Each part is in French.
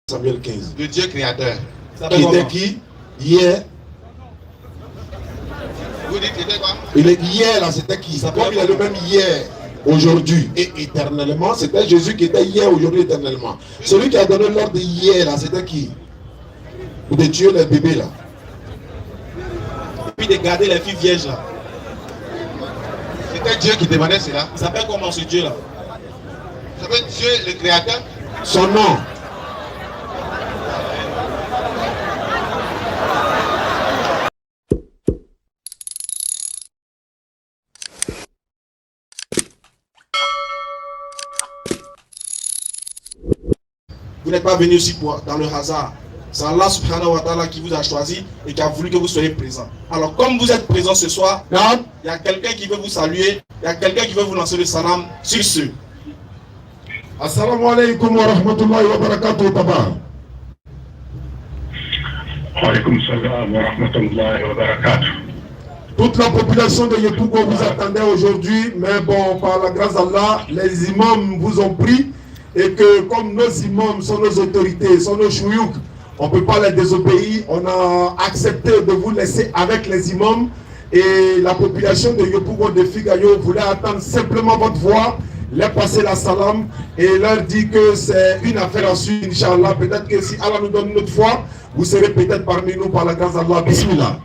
Samuel 15. Le Dieu créateur. Qui était qui? Hier. Vous dites qu'il était quoi? Il est hier là, c'était qui? Ça comme il est le même hier, aujourd'hui et éternellement. C'était Jésus qui était hier, aujourd'hui, éternellement. Celui qui a donné l'ordre hier là, c'était qui? De tuer les bébés là. Et puis de garder les filles vierges là. C'était Dieu qui demandait cela. Il s'appelle comment ce Dieu là? Il s'appelle Dieu le créateur. Son nom. Vous n'êtes pas venu ici dans le hasard. C'est Allah subhanahu wa ta'ala qui vous a choisi et qui a voulu que vous soyez présents. Alors comme vous êtes présents ce soir, il y a quelqu'un qui veut vous saluer, il y a quelqu'un qui veut vous lancer le salam sur ce. Assalamu alaikum wa rahmatullahi wa barakatuh, papa. Wa alaikum salam wa rahmatullahi wa barakatuh. Toute la population de Yopougon vous attendait aujourd'hui, mais bon, par la grâce d'Allah, les imams vous ont pris et que comme nos imams sont nos autorités, sont nos chouyouk, on ne peut pas les désobéir. On a accepté de vous laisser avec les imams et la population de Yopougon de Figayo voulait attendre simplement votre voix, leur passer la salam et leur dire que c'est une affaire à suivre, Inch'Allah. Peut-être que si Allah nous donne notre foi, vous serez peut-être parmi nous par la grâce d'Allah. Bismillah.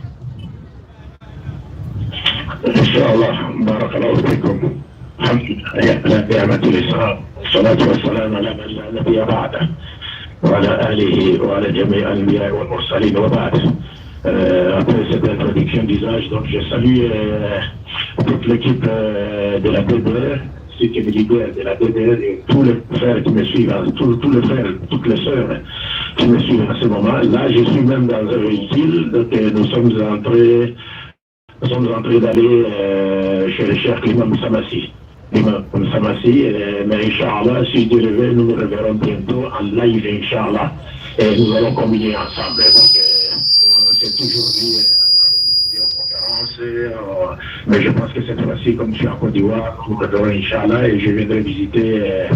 Inch'Allah, barakallahu fikum. Alhamdulillah, ni'mat al-Islam. Salatu wa salam ala man la nabiyya ba'da. Wa ala alihi wa ala jami' al-anbiya wal mursalin wa ba'd. Après cette introduction d'usage, donc je salue toute l'équipe de la DDR, ceux qui me libèrent de la DDR et tous les frères qui me suivent, tous les frères, toutes les sœurs qui me suivent à ce moment. Là, je suis même dans un véhicule, donc nous sommes en train d'aller chez le cher Imam Samassi. Mais Inch'Allah, si Dieu le veut, nous nous reverrons bientôt en live, Inch'Allah, et nous allons communier ensemble. Donc, c'est toujours des conférences, mais je pense que cette fois-ci, comme je suis en Côte d'Ivoire, nous reverrons Inch'Allah, et je viendrai visiter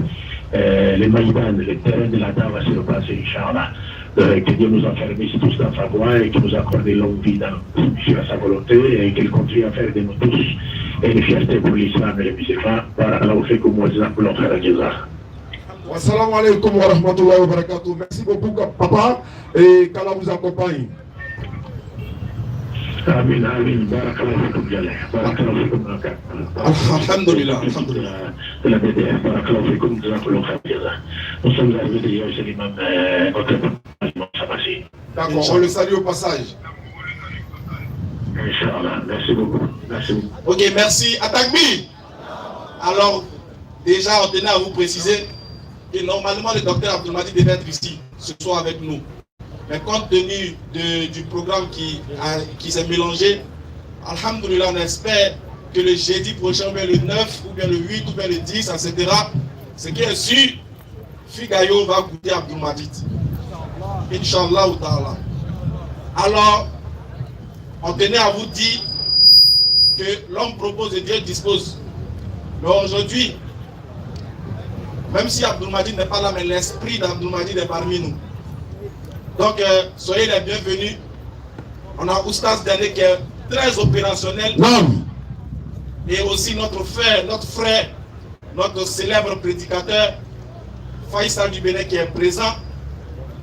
les Maïdan, le terrain de la Dava sur le passé, Inch'Allah. Que Dieu nous enferme ici tous dans sa voie et qu'il nous accorde des longues vies sur sa volonté et qu'il continue à faire de nous tous et une fierté pour l'islam et les musulmans. Barakallahu fikum wa jazakumullahu khairan jazaa. Assalamu alaikum wa rahmatullahi wa barakatuh. Merci beaucoup, papa, et qu'Allah vous accompagne. Amin, amin. Barakallahu fikum jalih. Barakallahu fikum barakatuh. Alhamdulillah, alhamdulillah. De la BDR, barakallahu fikum jazakumullahu khairan jazaa. Nous sommes arrivés d'ailleurs chez l'imam notre imam Samassi. D'accord, on le salue au passage. Inch'Allah, merci beaucoup. Merci beaucoup. Ok, merci. Atakbi. Alors, déjà, on tenait à vous préciser que normalement le docteur Abdelmadi devait être ici ce soir avec nous. Mais compte tenu du programme qui s'est mélangé, alhamdoulilah, on espère que le jeudi prochain, ou bien le 9, ou bien le 8, ou bien le 10, etc., ce qui est sûr, Figayo va goûter Abdelmadi. Inch'Allah ou ta'ala. Alors, on tenait à vous dire que l'homme propose et Dieu dispose. Mais aujourd'hui, même si Abdelmadi n'est pas là, mais l'esprit d'Abdelmadi est parmi nous. Donc, soyez les bienvenus. On a Oustaz Dane qui est très opérationnel. Non. Et aussi notre frère, notre célèbre prédicateur, Faïsal du Bénin qui est présent.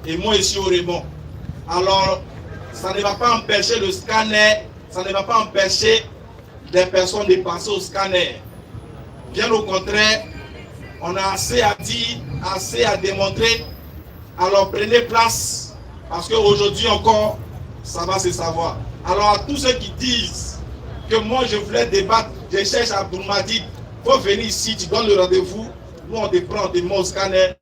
Et moi ici au Raymond. Alors, ça ne va pas empêcher le scanner, ça ne va pas empêcher des personnes de passer au scanner. Bien au contraire, on a assez à dire, assez à démontrer. Alors prenez place, parce qu'aujourd'hui encore, ça va se savoir. Alors à tous ceux qui disent que moi je voulais débattre, je cherche Abdelmadi, il faut venir ici, tu donnes le rendez-vous, nous on te prend, on te met au scanner,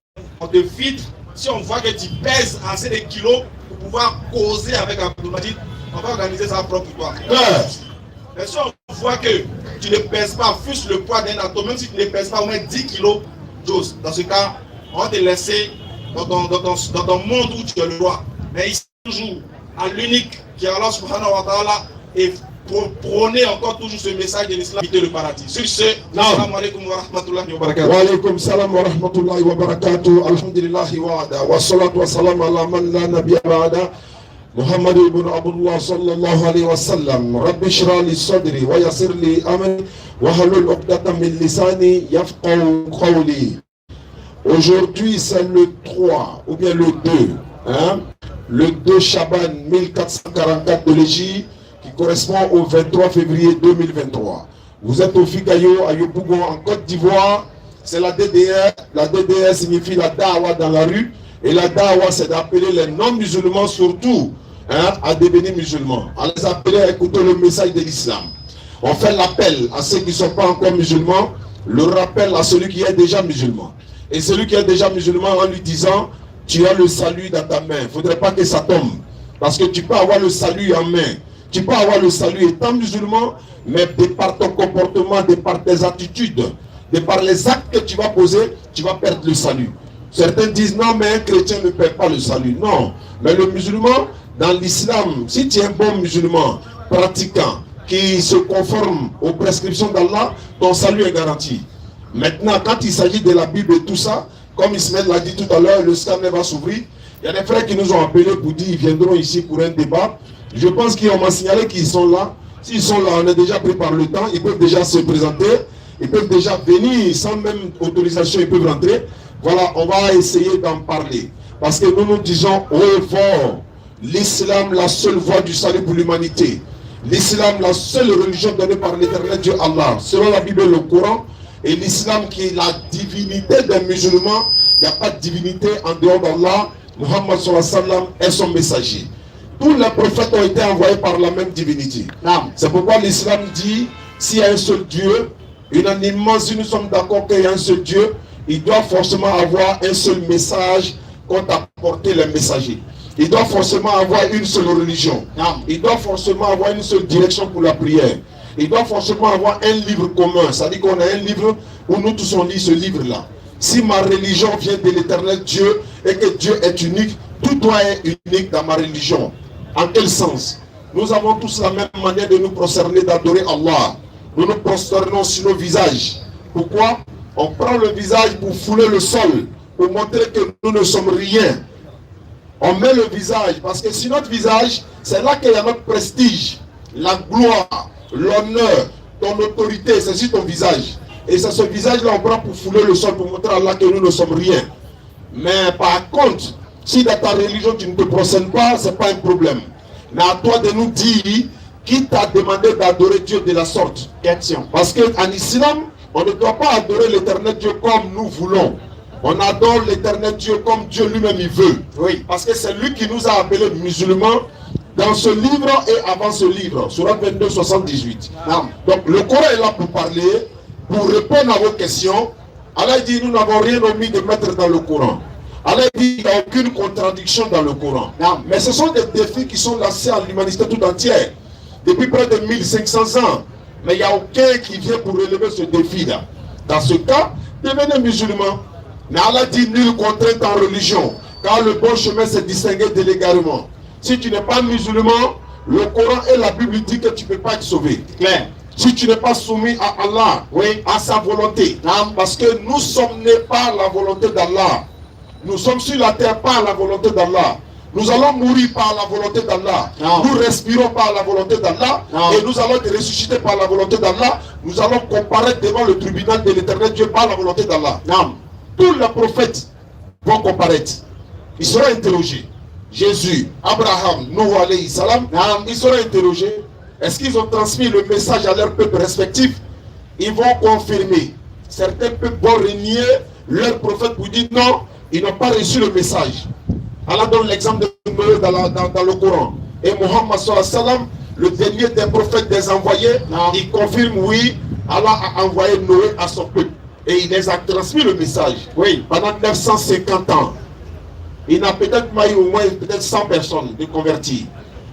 on te filtre. Si on voit que tu pèses assez de kilos pour pouvoir causer avec Abdelmadi, on va organiser ça propre pour toi. Mais si on voit que tu ne pèses pas, fût le poids d'un atome, même si tu ne pèses pas au moins 10 kilos, Jose, dans ce cas, on va te laisser dans ton monde où tu es le roi. Mais ici, toujours, à l'unique qui est Allah subhanahu wa ta'ala, et prôner encore toujours ce message de l'islam, quitter le paradis. Sur ce, assalamu alaikum wa rahmatullahi wa barakatuh. Wa alaikum salam wa rahmatullahi wa barakatuh. Alhamdulillahi wa'ada. Wa salatu wa salam ala man la nabiyya ba'da. محمد بن عبد الله صلى الله عليه وسلم رب اشرح لي صدري ويسر لي امري واحلل عقدة من لساني يفقهوا قولي. Aujourd'hui c'est le 3 ou bien le 2, hein? Le 2 Chaban 1444 de l'Égypte qui correspond au 23 février 2023. Vous êtes au Fikayo à Yopougon en Côte d'Ivoire. C'est la DDR. La DDR signifie la Dawa dans la rue. Et la Dawa c'est d'appeler les non-musulmans surtout, hein, à devenir musulmans, à les appeler à écouter le message de l'islam. On fait l'appel à ceux qui ne sont pas encore musulmans, le rappel à celui qui est déjà musulman. Et celui qui est déjà musulman en lui disant, tu as le salut dans ta main. Il ne faudrait pas que ça tombe. Parce que tu peux avoir le salut en main. Tu peux avoir le salut étant musulman, mais de par ton comportement, de par tes attitudes, de par les actes que tu vas poser, tu vas perdre le salut. Certains disent non, mais un chrétien ne perd pas le salut. Non, mais le musulman, dans l'islam, si tu es un bon musulman, pratiquant, qui se conforme aux prescriptions d'Allah, ton salut est garanti. Maintenant, quand il s'agit de la Bible et tout ça, comme Ismaël l'a dit tout à l'heure, le scanner va s'ouvrir. Il y a des frères qui nous ont appelés pour dire qu'ils viendront ici pour un débat. Je pense qu'on m'a signalé qu'ils sont là. S'ils sont là, on est déjà pris par le temps. Ils peuvent déjà se présenter. Ils peuvent déjà venir sans même autorisation. Ils peuvent rentrer. Voilà, on va essayer d'en parler. Parce que nous nous disons haut et fort, l'islam, la seule voie du salut pour l'humanité. L'islam, la seule religion donnée par l'éternel Dieu Allah. Selon la Bible et le Coran. Et l'islam qui est la divinité des musulmans. Il n'y a pas de divinité en dehors d'Allah. Muhammad sallallahu alayhi wa sallam est son messager. Tous les prophètes ont été envoyés par la même divinité. C'est pourquoi l'islam dit, s'il y a un seul Dieu, unanimement, si nous sommes d'accord qu'il y a un seul Dieu, il doit forcément avoir un seul message qu'ont apporté les messagers. Il doit forcément avoir une seule religion. Il doit forcément avoir une seule direction pour la prière. Il doit forcément avoir un livre commun. C'est-à-dire qu'on a un livre où nous tous on lit ce livre-là. Si ma religion vient de l'éternel Dieu et que Dieu est unique, tout doit être unique dans ma religion. En quel sens? Nous avons tous la même manière de nous prosterner, d'adorer Allah. Nous nous prosternons sur nos visages. Pourquoi? On prend le visage pour fouler le sol, pour montrer que nous ne sommes rien. On met le visage, parce que sur notre visage, c'est là qu'il y a notre prestige, la gloire, l'honneur, ton autorité, c'est sur ton visage. Et c'est ce visage-là on prend pour fouler le sol, pour montrer à Allah que nous ne sommes rien. Mais par contre, si dans ta religion tu ne te prosternes pas, ce n'est pas un problème. Mais à toi de nous dire qui t'a demandé d'adorer Dieu de la sorte. Question. Parce qu'en islam, on ne doit pas adorer l'éternel Dieu comme nous voulons. On adore l'éternel Dieu comme Dieu lui-même il veut. Oui. Parce que c'est lui qui nous a appelés musulmans dans ce livre et avant ce livre. Sourate 22, 78. Donc le Coran est là pour parler, pour répondre à vos questions. Allah dit nous n'avons rien omis de mettre dans le Coran. Allah dit qu'il n'y a aucune contradiction dans le Coran. Mais ce sont des défis qui sont lancés à l'humanité tout entière. Depuis près de 1500 ans. Mais il n'y a aucun qui vient pour relever ce défi-là. Dans ce cas, devenez musulman. Mais Allah dit nulle contrainte en religion. Car le bon chemin c'est distinguer de l'égarement. Si tu n'es pas musulman, le Coran et la Bible disent que tu ne peux pas être sauvé. Clair. Si tu n'es pas soumis à Allah, oui, à sa volonté. Parce que nous sommes nés par la volonté d'Allah. Nous sommes sur la terre par la volonté d'Allah. Nous allons mourir par la volonté d'Allah. Nous respirons par la volonté d'Allah. Et nous allons être ressuscités par la volonté d'Allah. Nous allons comparaître devant le tribunal de l'éternel Dieu par la volonté d'Allah. Tous les prophètes vont comparaître. Ils seront interrogés. Jésus, Abraham, Noé alayhi salam, ils seront interrogés. Est-ce qu'ils ont transmis le message à leur peuple respectif? Ils vont confirmer. Certains peuples vont renier leur prophète pour dire non, ils n'ont pas reçu le message. Allah donne l'exemple de Noé dans le Coran. Et Muhammad sallallahu alayhi wa sallam, le dernier des prophètes des envoyés, il confirme oui, Allah a envoyé Noé à son peuple. Et il les a transmis le message. Oui, pendant 950 ans. Il n'a peut-être pas eu au moins 100 personnes de convertis.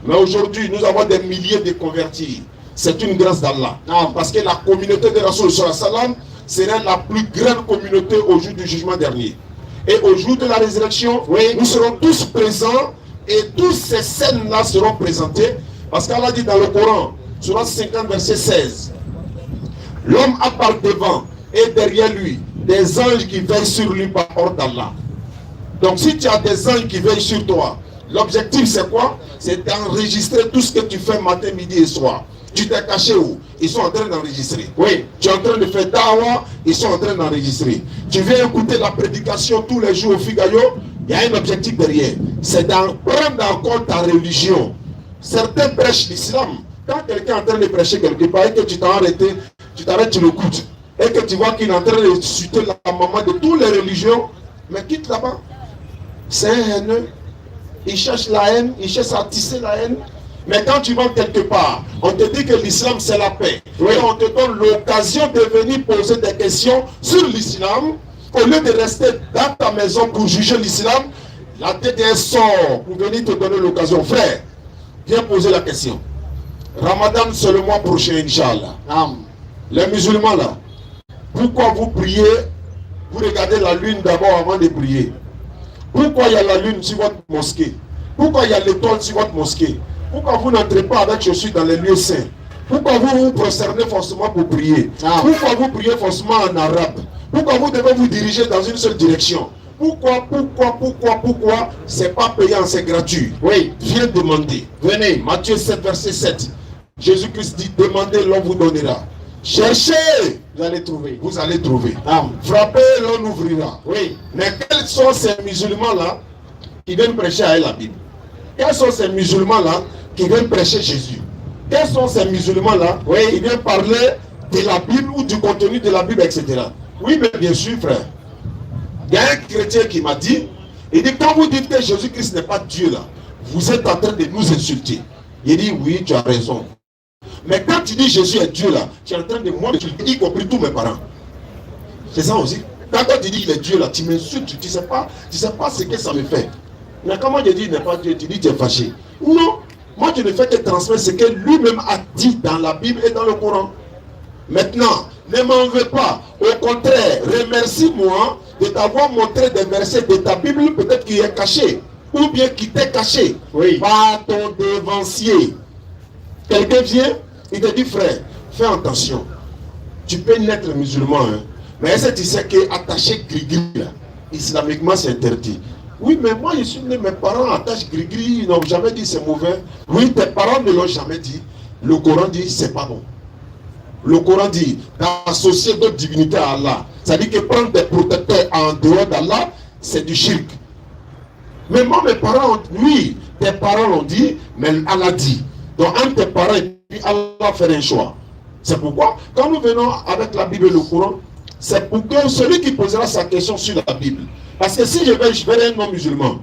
Mais aujourd'hui, nous avons des milliers de convertis. C'est une grâce d'Allah. Parce que la communauté de Rasul sallallahu alayhi wa sallam sera la plus grande communauté au jour du jugement dernier. Et au jour de la résurrection, oui, nous serons tous présents et toutes ces scènes-là seront présentées. Parce qu'Allah dit dans le Coran, Sourate 50, verset 16. L'homme a par devant et derrière lui des anges qui veillent sur lui par ordre d'Allah. Donc si tu as des anges qui veillent sur toi, l'objectif c'est quoi? C'est d'enregistrer tout ce que tu fais matin, midi et soir. Tu t'es caché où? Ils sont en train d'enregistrer. Oui, tu es en train de faire dawa, ils sont en train d'enregistrer. Tu viens écouter la prédication tous les jours au Figaro, il y a un objectif derrière. C'est d'en prendre en compte ta religion. Certains prêchent l'islam. Quand quelqu'un est en train de prêcher quelque part et que tu t'as arrêté, tu t'arrêtes, tu l'écoutes, et que tu vois qu'il est en train de citer la maman de toutes les religions, mais quitte là-bas. C'est un haineux. Il cherche la haine, il cherche à tisser la haine. Mais quand tu vas quelque part, on te dit que l'islam c'est la paix. Oui. Et on te donne l'occasion de venir poser des questions sur l'islam. Au lieu de rester dans ta maison pour juger l'islam, la DDS sort pour venir te donner l'occasion. Frère, viens poser la question. Ramadan c'est le mois prochain, Inch'Allah. Les musulmans là, pourquoi vous priez, vous regardez la lune d'abord avant de prier? Pourquoi il y a la lune sur votre mosquée? Pourquoi il y a l'étoile sur votre mosquée? Pourquoi vous n'entrez pas avec chaussures dans les lieux saints? Pourquoi vous vous prosternez forcément pour prier? Pourquoi vous priez forcément en arabe? Pourquoi vous devez vous diriger dans une seule direction? Pourquoi c'est pas payant, c'est gratuit. Oui, viens demander. Venez, Matthieu 7, verset 7. Jésus-Christ dit, demandez, l'on vous donnera. Cherchez, vous allez trouver. Vous allez trouver. Frappez, l'on ouvrira. Oui. Mais quels sont ces musulmans-là qui viennent prêcher à la Bible? Quels sont ces musulmans-là qui viennent prêcher Jésus? Quels sont ces musulmans-là qui viennent parler de la Bible ou du contenu de la Bible, etc. Oui, mais bien sûr, frère. Il y a un chrétien qui m'a dit, il dit, quand vous dites que Jésus-Christ n'est pas Dieu là, vous êtes en train de nous insulter. Il dit, oui, tu as raison. Mais quand tu dis Jésus est Dieu là, tu es en train de m'insulter, y compris tous mes parents. C'est ça aussi. Quand tu dis qu'il est Dieu là, tu m'insultes, tu sais pas ce que ça me fait. Mais comment je dis il n'est pas Dieu, tu dis tu es fâché. Non, moi je ne fais que transmettre ce que lui-même a dit dans la Bible et dans le Coran. Maintenant, ne m'en veux pas. Au contraire, remercie-moi de t'avoir montré des versets de ta Bible, peut-être qui est caché, ou bien qui t'est caché par ton dévancier. Quelqu'un vient, il te dit, frère, fais attention. Tu peux naître musulman, hein, mais est-ce que tu sais qu'attacher gris-gris, islamiquement, c'est interdit? Oui, mais moi, je suis né, mes parents attachent gris-gris, ils n'ont jamais dit c'est mauvais. Oui, tes parents ne l'ont jamais dit. Le Coran dit, c'est pas bon. Le Coran dit, d'associer d'autres divinités à Allah. C'est-à-dire que prendre des protecteurs en dehors d'Allah, c'est du shirk. Mais moi, mes parents, oui, tes parents l'ont dit, mais Allah dit. Donc, entre tes parents et puis Allah fait un choix. C'est pourquoi, quand nous venons avec la Bible et le Coran, c'est pour que celui qui posera sa question sur la Bible. Parce que si je vais un non-musulman,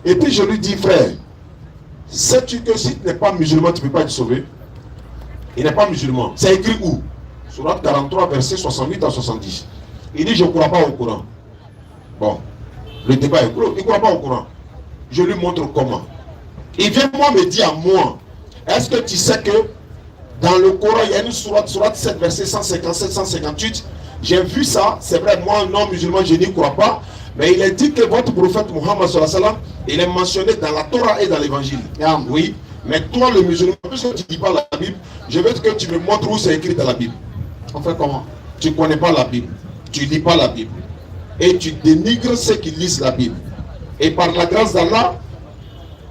et puis je lui dis, frère, sais-tu que si tu n'es pas musulman, tu ne peux pas être sauvé? Il n'est pas musulman. C'est écrit où? Sourate 43, versets 68 à 70. Il dit, je ne crois pas au Coran. Bon, le débat est clos. Il ne croit pas au Coran. Je lui montre comment. Il vient moi me dire à moi, est-ce que tu sais que dans le Coran, il y a une sourate 7, verset 157, 158. J'ai vu ça, c'est vrai, moi, non-musulman, je n'y crois pas. Mais il est dit que votre prophète Muhammad, il est mentionné dans la Torah et dans l'évangile. Oui. Mais toi, le musulman, puisque tu ne dis pas la Bible, je veux que tu me montres où c'est écrit dans la Bible. On fait comment? Tu ne connais pas la Bible, tu ne lis pas la Bible. Et tu dénigres ceux qui lisent la Bible. Et par la grâce d'Allah,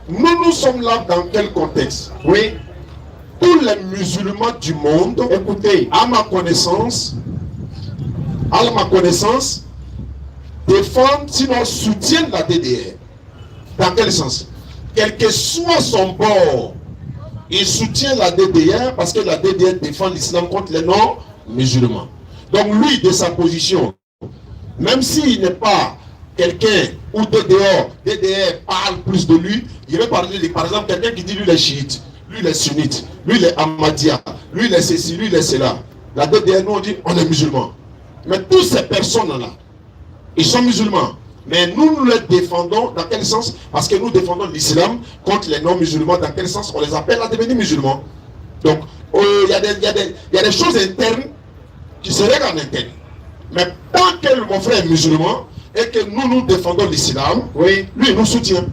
nous sommes là dans quel contexte? Oui. Tous les musulmans du monde, écoutez, à ma connaissance, défendent, sinon soutiennent la DDR. Dans quel sens? Quel que soit son bord, il soutient la DDR parce que la DDR défend l'islam contre les non-musulmans. Donc lui, de sa position, même s'il n'est pas quelqu'un ou DDR parle plus de lui, il va parler de, par exemple, quelqu'un qui dit lui les chiites, lui les sunnites, lui les ahmadiyya, lui les ceci, lui les cela. La DDR, nous on dit on est musulmans. Mais toutes ces personnes-là, ils sont musulmans. Mais nous les défendons dans quel sens? Parce que nous défendons l'islam contre les non-musulmans. Dans quel sens? On les appelle à devenir musulmans. Donc, il y a des choses internes qui se règlent en interne. Mais tant que mon frère est musulman et que nous défendons l'islam, oui, lui nous soutient.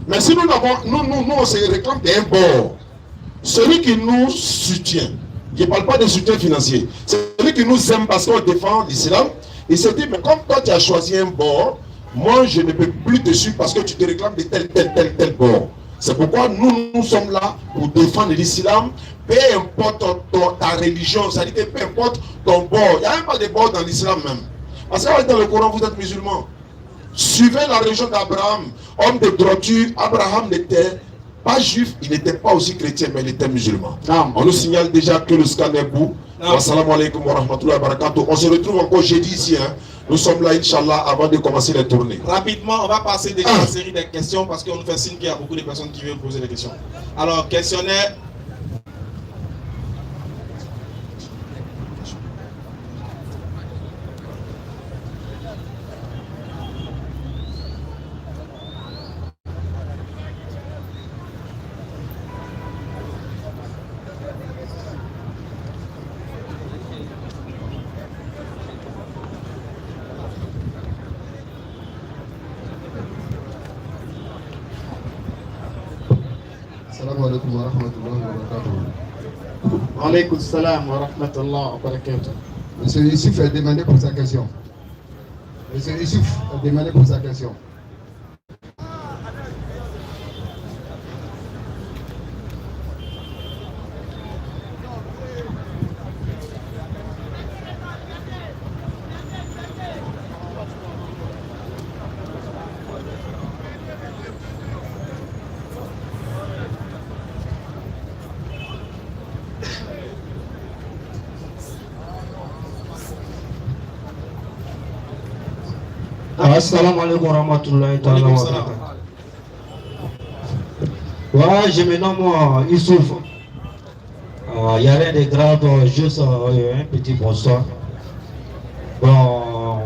Mais si nous on se réclame d'un bord, celui qui nous soutient, je ne parle pas de soutien financier, celui qui nous aime parce qu'on défend l'islam, il se dit, mais comme toi tu as choisi un bord, moi je ne peux plus te suivre parce que tu te réclames de tel bord. C'est pourquoi nous sommes là pour défendre l'islam, peu importe ta religion, c'est-à-dire que peu importe ton bord. Il n'y a même pas de bord dans l'islam même. Parce que dans le Coran, vous êtes musulman. Suivez la religion d'Abraham, homme de droiture. Abraham n'était pas juif, il n'était pas aussi chrétien, mais il était musulman. On nous signale déjà que le scan est bout. Assalamu alaikum wa rahmatullahi wa barakatuh. On se retrouve encore jeudi ici. Nous sommes là, Inch'Allah, avant de commencer les tournées. Rapidement, on va passer déjà à la série des questions parce qu'on nous fait signe qu'il y a beaucoup de personnes qui veulent poser des questions. Alors, questionnaire. Alaykoum salam wa rahmatullah wa barakatuh. Monsieur Youssouf a demandé pour sa question. Monsieur Youssouf a demandé pour sa question. Assalamu alaikum wa rahmatullahi wa barakatuh. Ouais, je me nomme Youssouf. Il n'y a rien de grave, juste un petit bonsoir. Bon,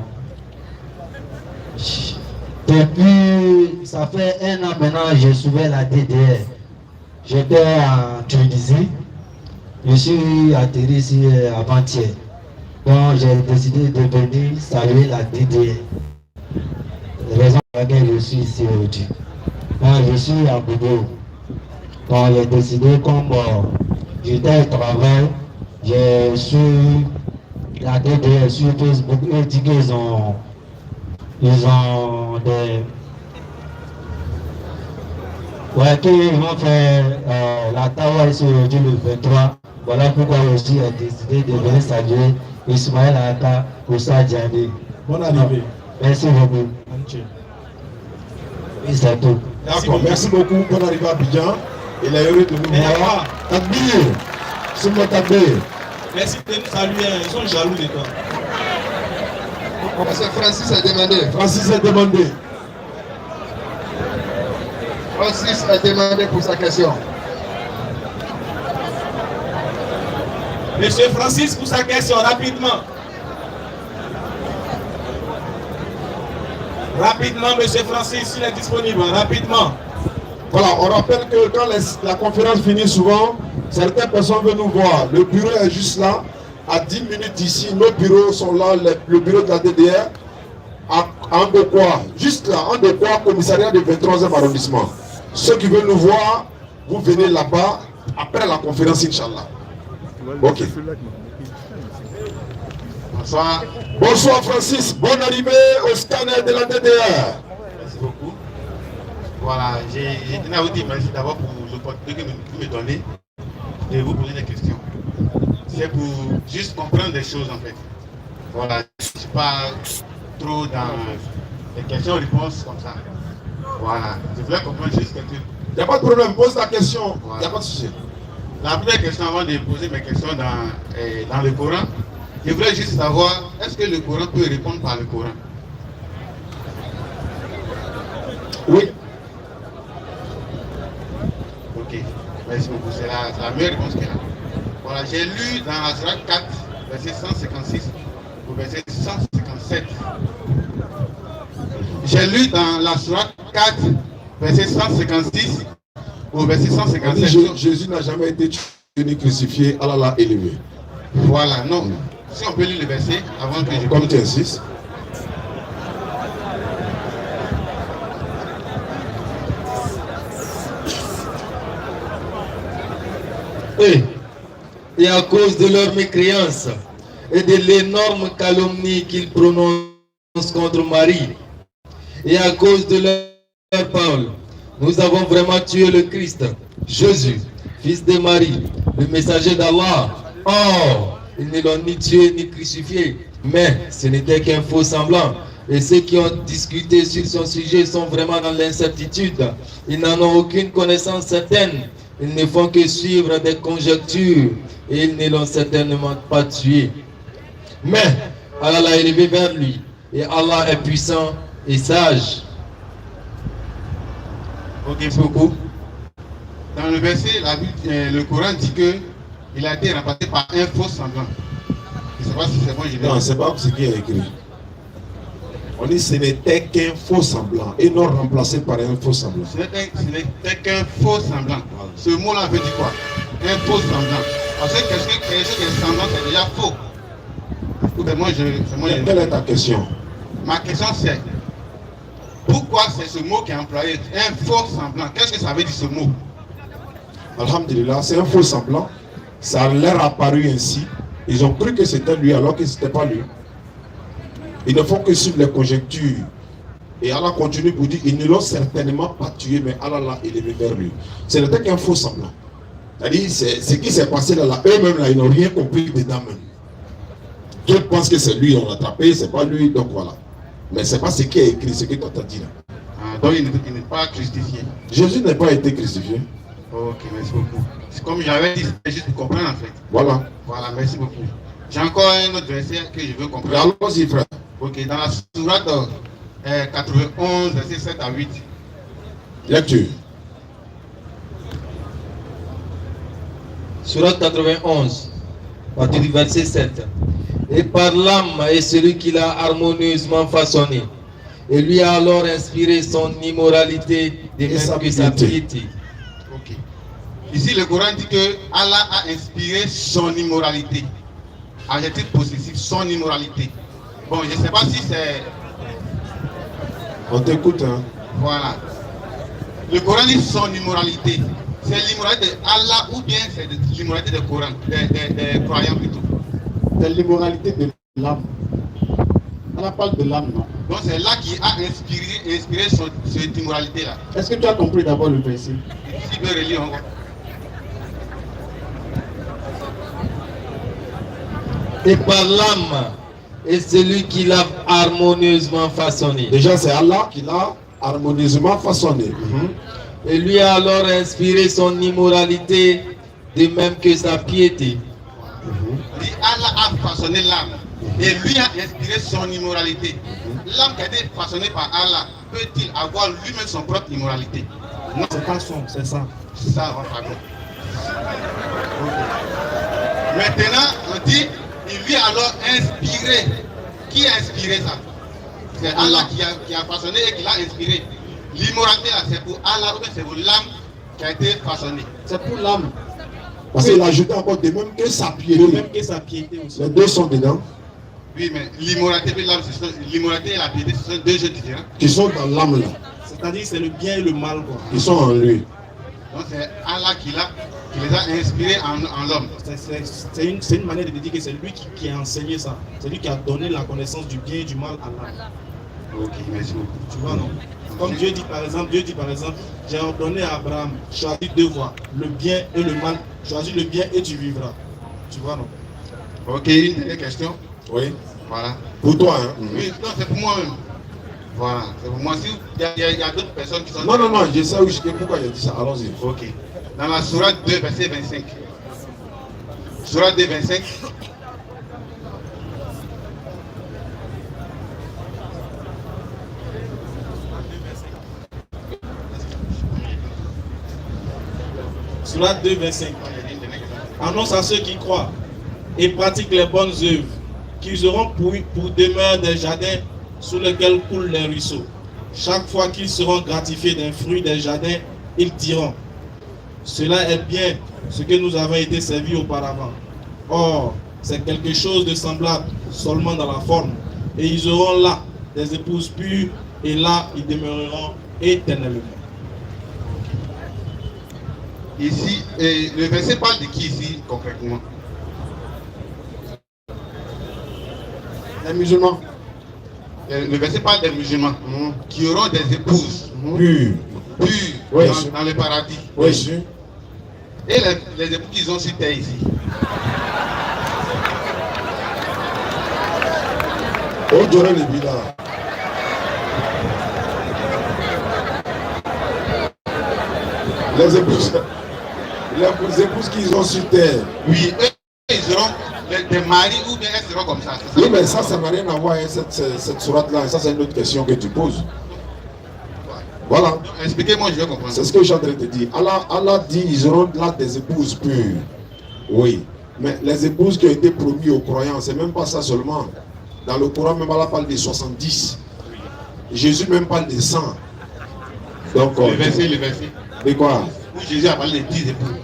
depuis, ça fait 1 an maintenant, je suivais la DDR. J'étais en Tunisie. Je suis atterri ici avant-hier. Donc, j'ai décidé de venir saluer la DDR. La raison pour laquelle je suis ici aujourd'hui. Je suis à Boudou. Donc j'ai décidé, comme j'étais au travail, j'ai su la DDR sur Facebook, ils disent qu'ils ont des... Ouais, qu'ils vont faire la Tawa ici aujourd'hui le 23. Voilà pourquoi aussi j'ai décidé de venir saluer Ismaël Aka Oussa Diané. Bonne arrivée. Merci beaucoup. Oui, c'est tout. D'accord, merci beaucoup. Bonne arrivée à Abidjan. Il est heureux de nous voir. Takbir. C'est mon takbir. Merci de nous saluer. Ils sont jaloux de toi. Monsieur Francis a demandé. Francis a demandé. Francis a demandé pour sa question. Monsieur Francis, pour sa question, rapidement. Rapidement, monsieur Francis, il est disponible, rapidement. Voilà, on rappelle que quand la conférence finit souvent, certaines personnes veulent nous voir. Le bureau est juste là, à 10 minutes d'ici. Nos bureaux sont là, le bureau de la DDR, en Dokwa, juste là, en Dokwa, commissariat du 23e arrondissement. Ceux qui veulent nous voir, vous venez là-bas, après la conférence, Inch'Allah. Ok. Bonsoir. Bonsoir Francis, bonne arrivée au scanner de la DDR. Merci beaucoup. Voilà, j'ai tenu à vous dire merci d'abord pour l'opportunité que vous me donnez de vous poser des questions. C'est pour juste comprendre des choses en fait. Voilà, je ne suis pas trop dans les questions-réponses comme ça. Voilà, je voulais comprendre juste quelque chose. Il n'y a pas de problème, pose la question, il Voilà. n'y a pas de souci. La première question avant de poser mes questions dans le Coran, je voulais juste savoir, est-ce que le Coran peut répondre par le Coran? Oui. Ok, merci beaucoup. C'est la meilleure réponse qu'il y a. Voilà, j'ai lu dans la Sourate 4, verset 156 au verset 157. J'ai lu dans la Sourate 4, verset 156 au verset 157. Jésus n'a jamais été tué ni crucifié, Allah l'a élevé. Voilà, non. Si on peut lire le verset avant que je... Comme tu insistes. eux, et à cause de leur mécréance et de l'énorme calomnie qu'ils prononcent contre Marie, et à cause de leur parole, nous avons vraiment tué le Christ, Jésus, fils de Marie, le messager d'Allah. Or, ils ne l'ont ni tué ni crucifié, mais ce n'était qu'un faux semblant. Et ceux qui ont discuté sur son sujet sont vraiment dans l'incertitude. Ils n'en ont aucune connaissance certaine. Ils ne font que suivre des conjectures et ils ne l'ont certainement pas tué. Mais Allah l'a élevé vers lui et Allah est puissant et sage. Ok, beaucoup. Dans le verset, le Coran dit que il a été remplacé par un faux semblant. Je ne sais pas si c'est bon, je vais. Non, c'est pas ce qui est écrit. On dit que ce n'était qu'un faux semblant et non remplacé par un faux semblant. Ce n'était qu'un faux semblant. Ce mot-là veut dire quoi? Un faux semblant. Parce que quelque chose qui est semblant, c'est déjà faux. Quelle est ta question? Ma question c'est, pourquoi c'est ce mot qui est employé? Un faux semblant. Qu'est-ce que ça veut dire ce mot? Alhamdulillah, c'est un faux semblant. Ça leur a apparu ainsi. Ils ont cru que c'était lui alors que ce n'était pas lui. Ils ne font que suivre les conjectures. Et Allah continue pour dire, ils ne l'ont certainement pas tué, mais Allah l'a élevé vers lui. Ce n'était qu'un faux semblant. C'est-à-dire, ce qui s'est passé là, eux-mêmes, là, ils n'ont rien compris dedans même. Dieu pense que c'est lui, on l'a attrapé, c'est pas lui, donc voilà. Mais ce n'est pas ce qui est écrit, ce que tu as dit là. Ah, donc il n'est pas crucifié. Jésus n'a pas été crucifié. Ok, merci beaucoup. C'est comme j'avais dit, c'est juste pour comprendre en fait. Voilà. Voilà, merci beaucoup. J'ai encore un autre verset que je veux comprendre. Allons-y, frère. Ok, dans la sourate 91, verset 7 à 8. Lecture. Sourate 91, à partir du verset 7. Et par l'âme est celui qui l'a harmonieusement façonné. Et lui a alors inspiré son immoralité de même que sa piété. Ok. Ici, le Coran dit que Allah a inspiré son immoralité. Adjectif possessif, son immoralité. Bon, je ne sais pas si c'est... On t'écoute, hein. Voilà. Le Coran dit son immoralité. C'est l'immoralité d'Allah ou bien c'est l'immoralité des croyants plutôt? C'est l'immoralité de l'âme. Allah parle de l'âme, non? Donc c'est là qui a inspiré cette immoralité-là. Est-ce que tu as compris d'abord le verset? Si je veux relire encore. Et par l'âme est celui qui l'a harmonieusement façonné. Déjà, c'est Allah qui l'a harmonieusement façonné. Et lui a alors inspiré son immoralité de même que sa piété. Dit Allah a façonné l'âme et lui a inspiré son immoralité. L'âme qui a été façonnée par Allah, peut-il avoir lui-même son propre immoralité? Non, C'est pas son, c'est ça. c'est ça, on va faire. Maintenant, on dit, il lui a alors inspiré. Qui a inspiré ça? C'est Allah qui a façonné et qui l'a inspiré. L'immoralité là, c'est pour Allah ou bien c'est pour l'âme qui a été façonnée. C'est pour l'âme. Parce qu'il a ajouté encore de même que sa De piété. même que sa piété aussi. Les deux sont dedans. Oui, mais l'immoralité et l'âme, l'immoralité et la piété, ce sont deux choses différentes. Qui sont dans l'âme là. C'est-à-dire c'est le bien et le mal, quoi. Qui sont en lui. Donc c'est Allah qui les a inspirés en l'homme. C'est une manière de dire que c'est lui qui a enseigné ça. C'est lui qui a donné la connaissance du bien et du mal à l'âme. Ok, merci beaucoup. Tu vois, non? Comme Dieu dit par exemple, j'ai ordonné à Abraham, choisis deux voies, le bien et le mal. Choisis le bien et tu vivras. Tu vois, non? Ok, une dernière question. Oui. Voilà. Pour toi, hein. Oui, non, c'est pour moi-même. Voilà, c'est pour moi. Si il y a d'autres personnes qui sont... Non, non, non, je sais où pourquoi j'ai dit ça. Allons-y. Ok. Dans la sourate 2, verset 25. Sourate 2, 25. Sourate 2, 25. Annonce à ceux qui croient et pratiquent les bonnes œuvres, qu'ils auront pour demeure des jardins sous lesquels coulent les ruisseaux. Chaque fois qu'ils seront gratifiés d'un fruit des jardins, ils diront: cela est bien ce que nous avons été servis auparavant. Or, c'est quelque chose de semblable, seulement dans la forme. Et ils auront là des épouses pures, et là ils demeureront éternellement. Ici, et le verset parle de qui ici concrètement? Les musulmans. Le verset parle des musulmans qui auront des épouses Pur. pures Oui. dans le paradis. Oui. Et les épouses qu'ils ont sur terre ici. On dirait les bidas. Les épouses qu'ils ont sur terre. Oui, eux, ils auront des maris ou bien elles seront comme ça. Oui, mais ça n'a rien à voir avec cette sourate-là. Ça, c'est une autre question que tu poses. Voilà. Donc, expliquez-moi, je vais comprendre. C'est ce que je suis en train de te dire. Allah dit ils auront là des épouses pures. Oui. Mais les épouses qui ont été promises aux croyants, c'est même pas ça seulement. Dans le Coran, même Allah parle des 70. Jésus même parle des 100. Donc, Le verset. de quoi? Où Jésus a parlé des 10 épouses.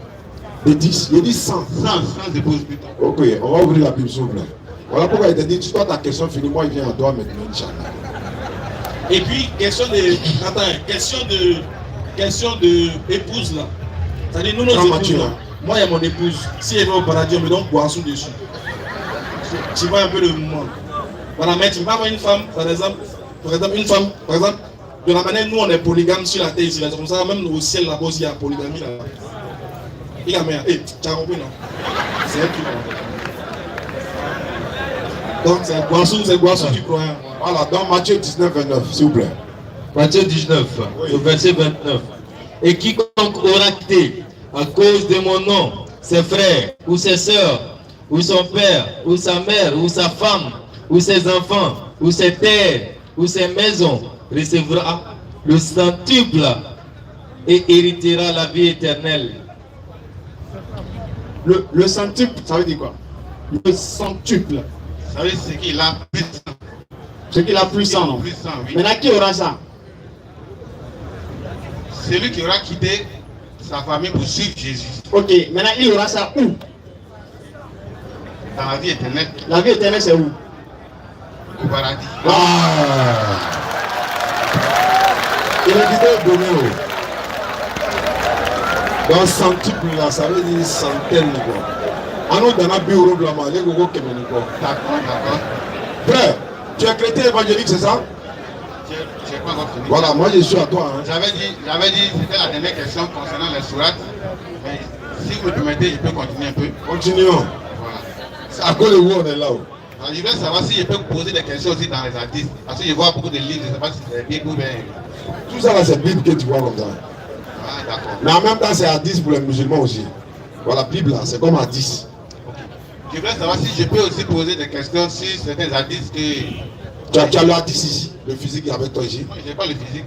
Des 10. Il dit 100. 100 épouses plutôt. Ok, on va ouvrir la Bible s'il vous plaît. Voilà pourquoi il t'a dit, toi ta question finie, moi il vient à toi maintenant, Inch'Allah. Et puis, question de épouse là. C'est-à-dire, nous, nos Grand épouses Mathieu, là. hein. Moi, il y a mon épouse. Si elle va au paradis, on me donne boisson dessus. Tu vois un peu le mouvement. Voilà, mais tu ne peux pas avoir une femme, par exemple, de la manière nous on est polygame sur la terre ici, c'est comme ça, même au ciel là-bas, il y a polygamie là. Il y a mais, tu as compris non? C'est elle qui va. Donc c'est boisson du croyant. Voilà, dans Matthieu 19, 29, s'il vous plaît. Matthieu 19, au verset 29. Et quiconque aura quitté à cause de mon nom, ses frères, ou ses sœurs, ou son père, ou sa mère, ou sa femme, ou ses enfants, ou ses terres, ou ses maisons, recevra le centuple et héritera la vie éternelle. Le centuple, ça veut dire quoi? Le centuple. Ça veut dire ce qu'il a plus. Ce qu'il a plus sang, non? Plus 100, oui. Maintenant, qui aura ça? Celui qui aura quitté sa famille pour suivre Jésus Ok, maintenant, il aura ça où? dans la vie éternelle, La vie éternelle, c'est où? au paradis. Il a dit de donner. Dans centuple là, ça veut dire centaine quoi. Ah non, dans la bureau de la malle, les gogo kemeni quoi. D'accord. Frère, tu es chrétien évangélique, c'est ça? Je n'ai pas encore fini. Voilà, moi je suis à toi. Hein. J'avais dit, c'était la dernière question concernant les sourates. Mais si vous me permettez, je peux continuer un peu. Continuons. Voilà. C'est à cause de où on est là. Oh. Alors, je voulais savoir si je peux poser des questions aussi dans les artistes. Parce que je vois beaucoup de livres, je ne sais pas si c'est Bible ou bien. Tout ça là, c'est Bible que tu vois comme ça. Ah, d'accord. Mais en même temps, c'est hadith pour les musulmans aussi. Voilà, Bible là, c'est comme hadith. Je voulais savoir si je peux aussi poser des questions sur certains hadiths que. Tu as le hadith ici, le physique avec toi ici. Moi, je n'ai pas le physique.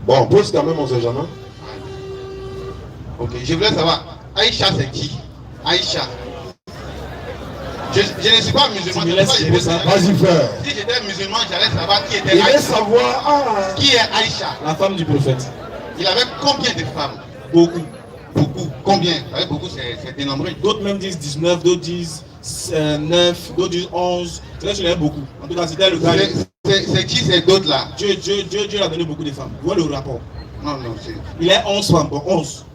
Bon, pose quand même, on sait jamais. Ok, je voulais savoir, Aïcha c'est qui? Aïcha. Je ne suis pas musulman. Tu me laisses dire ça. Vas-y, frère. Si j'étais musulman, j'allais savoir qui était Il veut Aïcha. savoir. Ah. Qui est Aïcha? La femme du prophète. Il avait combien de femmes? Beaucoup. Beaucoup. Combien? Vous savez, beaucoup, c'est dénombré. D'autres même disent 19, d'autres disent 9, d'autres disent 11. C'est là que je l'ai beaucoup. En tout cas, c'était le gars. C'est qui ces d'autres là? Dieu a donné beaucoup de femmes. Vois le rapport. Non, c'est Il est 11 femmes. Bon, 11.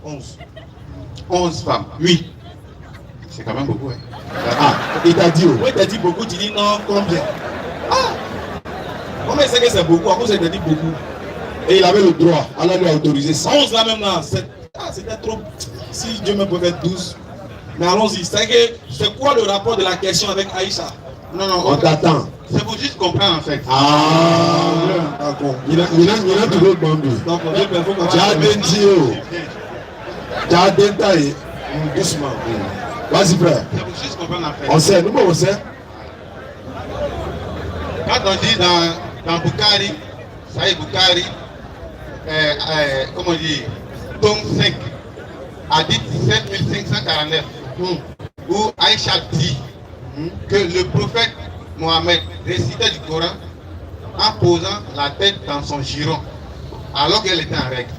11 femmes. Oui. C'est quand même beaucoup. Hein. Ah, il t'a dit. Moi, il t'a dit beaucoup, tu dis non, combien? Ah! Comment il sait que c'est beaucoup? À cause il t'a dit beaucoup. Et il avait le droit. Allah lui a autorisé ça. 11 là même là. C'était trop. Si Dieu me pouvait être 12. Mais allons-y. C'est quoi le rapport de la question avec Aïcha? Non, non, On t'attend. c'est pour juste comprendre en fait. Ah, d'accord. Il a trouvé le bambou. Donc, on dit, mais faut qu'on Tu as des dios. Tu as des tailles. Doucement. Vas-y, frère. C'est pour juste comprendre en fait. On sait, nous, on sait. Quand on dit dans Bukhari, Sahih Bukhari, comment on dit, tome 5, hadith 7549, où Aïcha dit que le prophète Mohammed récitait du Coran en posant la tête dans son giron, alors qu'elle était en règle.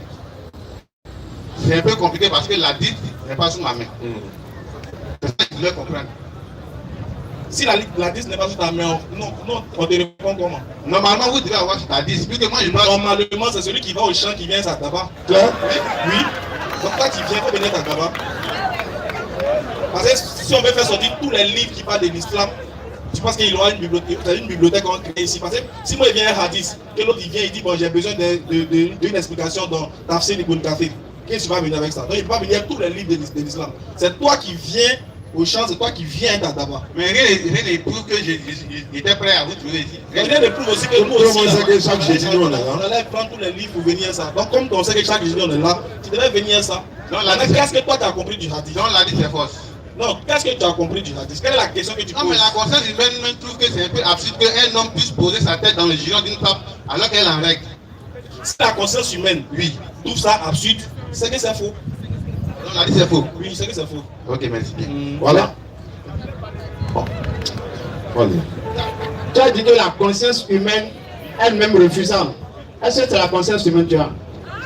C'est un peu compliqué parce que l'hadith n'est pas sous ma main. C'est ça que je voulais comprendre. Si la 10 n'est pas sur ta main, non, on te répond comment? Normalement, vous devez avoir sur ta 10, puisque moi je dois. Normalement, c'est celui qui va au champ qui vient ça tabac. Claire? Oui. Donc toi qui viens, il faut venir à Gaba. Parce que si on veut faire sortir tous les livres qui parlent de l'islam, tu penses qu'il aura une bibliothèque qu'on crée ici. Parce que si moi il vient un hadith, que l'autre il vient et dit bon j'ai besoin d'une explication dans Tafsir Ibn Kathir, qu'est-ce que tu vas venir avec ça? Donc il ne peut pas venir tous les livres de l'islam. C'est toi qui viens au champ, c'est toi qui viens d'Adaba. Mais rien ne prouve que j'étais prêt à vous trouver ici. Rien ne prouve aussi que nous aussi, que chaque jeudi, on est là. on allait prendre tous les livres pour venir ça. Donc comme on sait que chaque jeudi on est là, tu devais venir ça. Non, qu'est-ce que toi tu as compris du hadith? Non, l'a dit c'est fausse. Non, qu'est-ce que tu as compris du hadith? Quelle est la question que tu poses? Non, mais la conscience humaine trouve que c'est un peu absurde qu'un homme puisse poser sa tête dans le giron d'une femme alors qu'elle en règle. Si la conscience humaine, Oui. trouve ça absurde, c'est que c'est faux. Non, l'a dit c'est faux. Oui, c'est que c'est faux. Ok, merci bien. Voilà. Bon. Voilà. Tu as dit que la conscience humaine elle-même refusable. Est-ce que c'est la conscience humaine que tu as?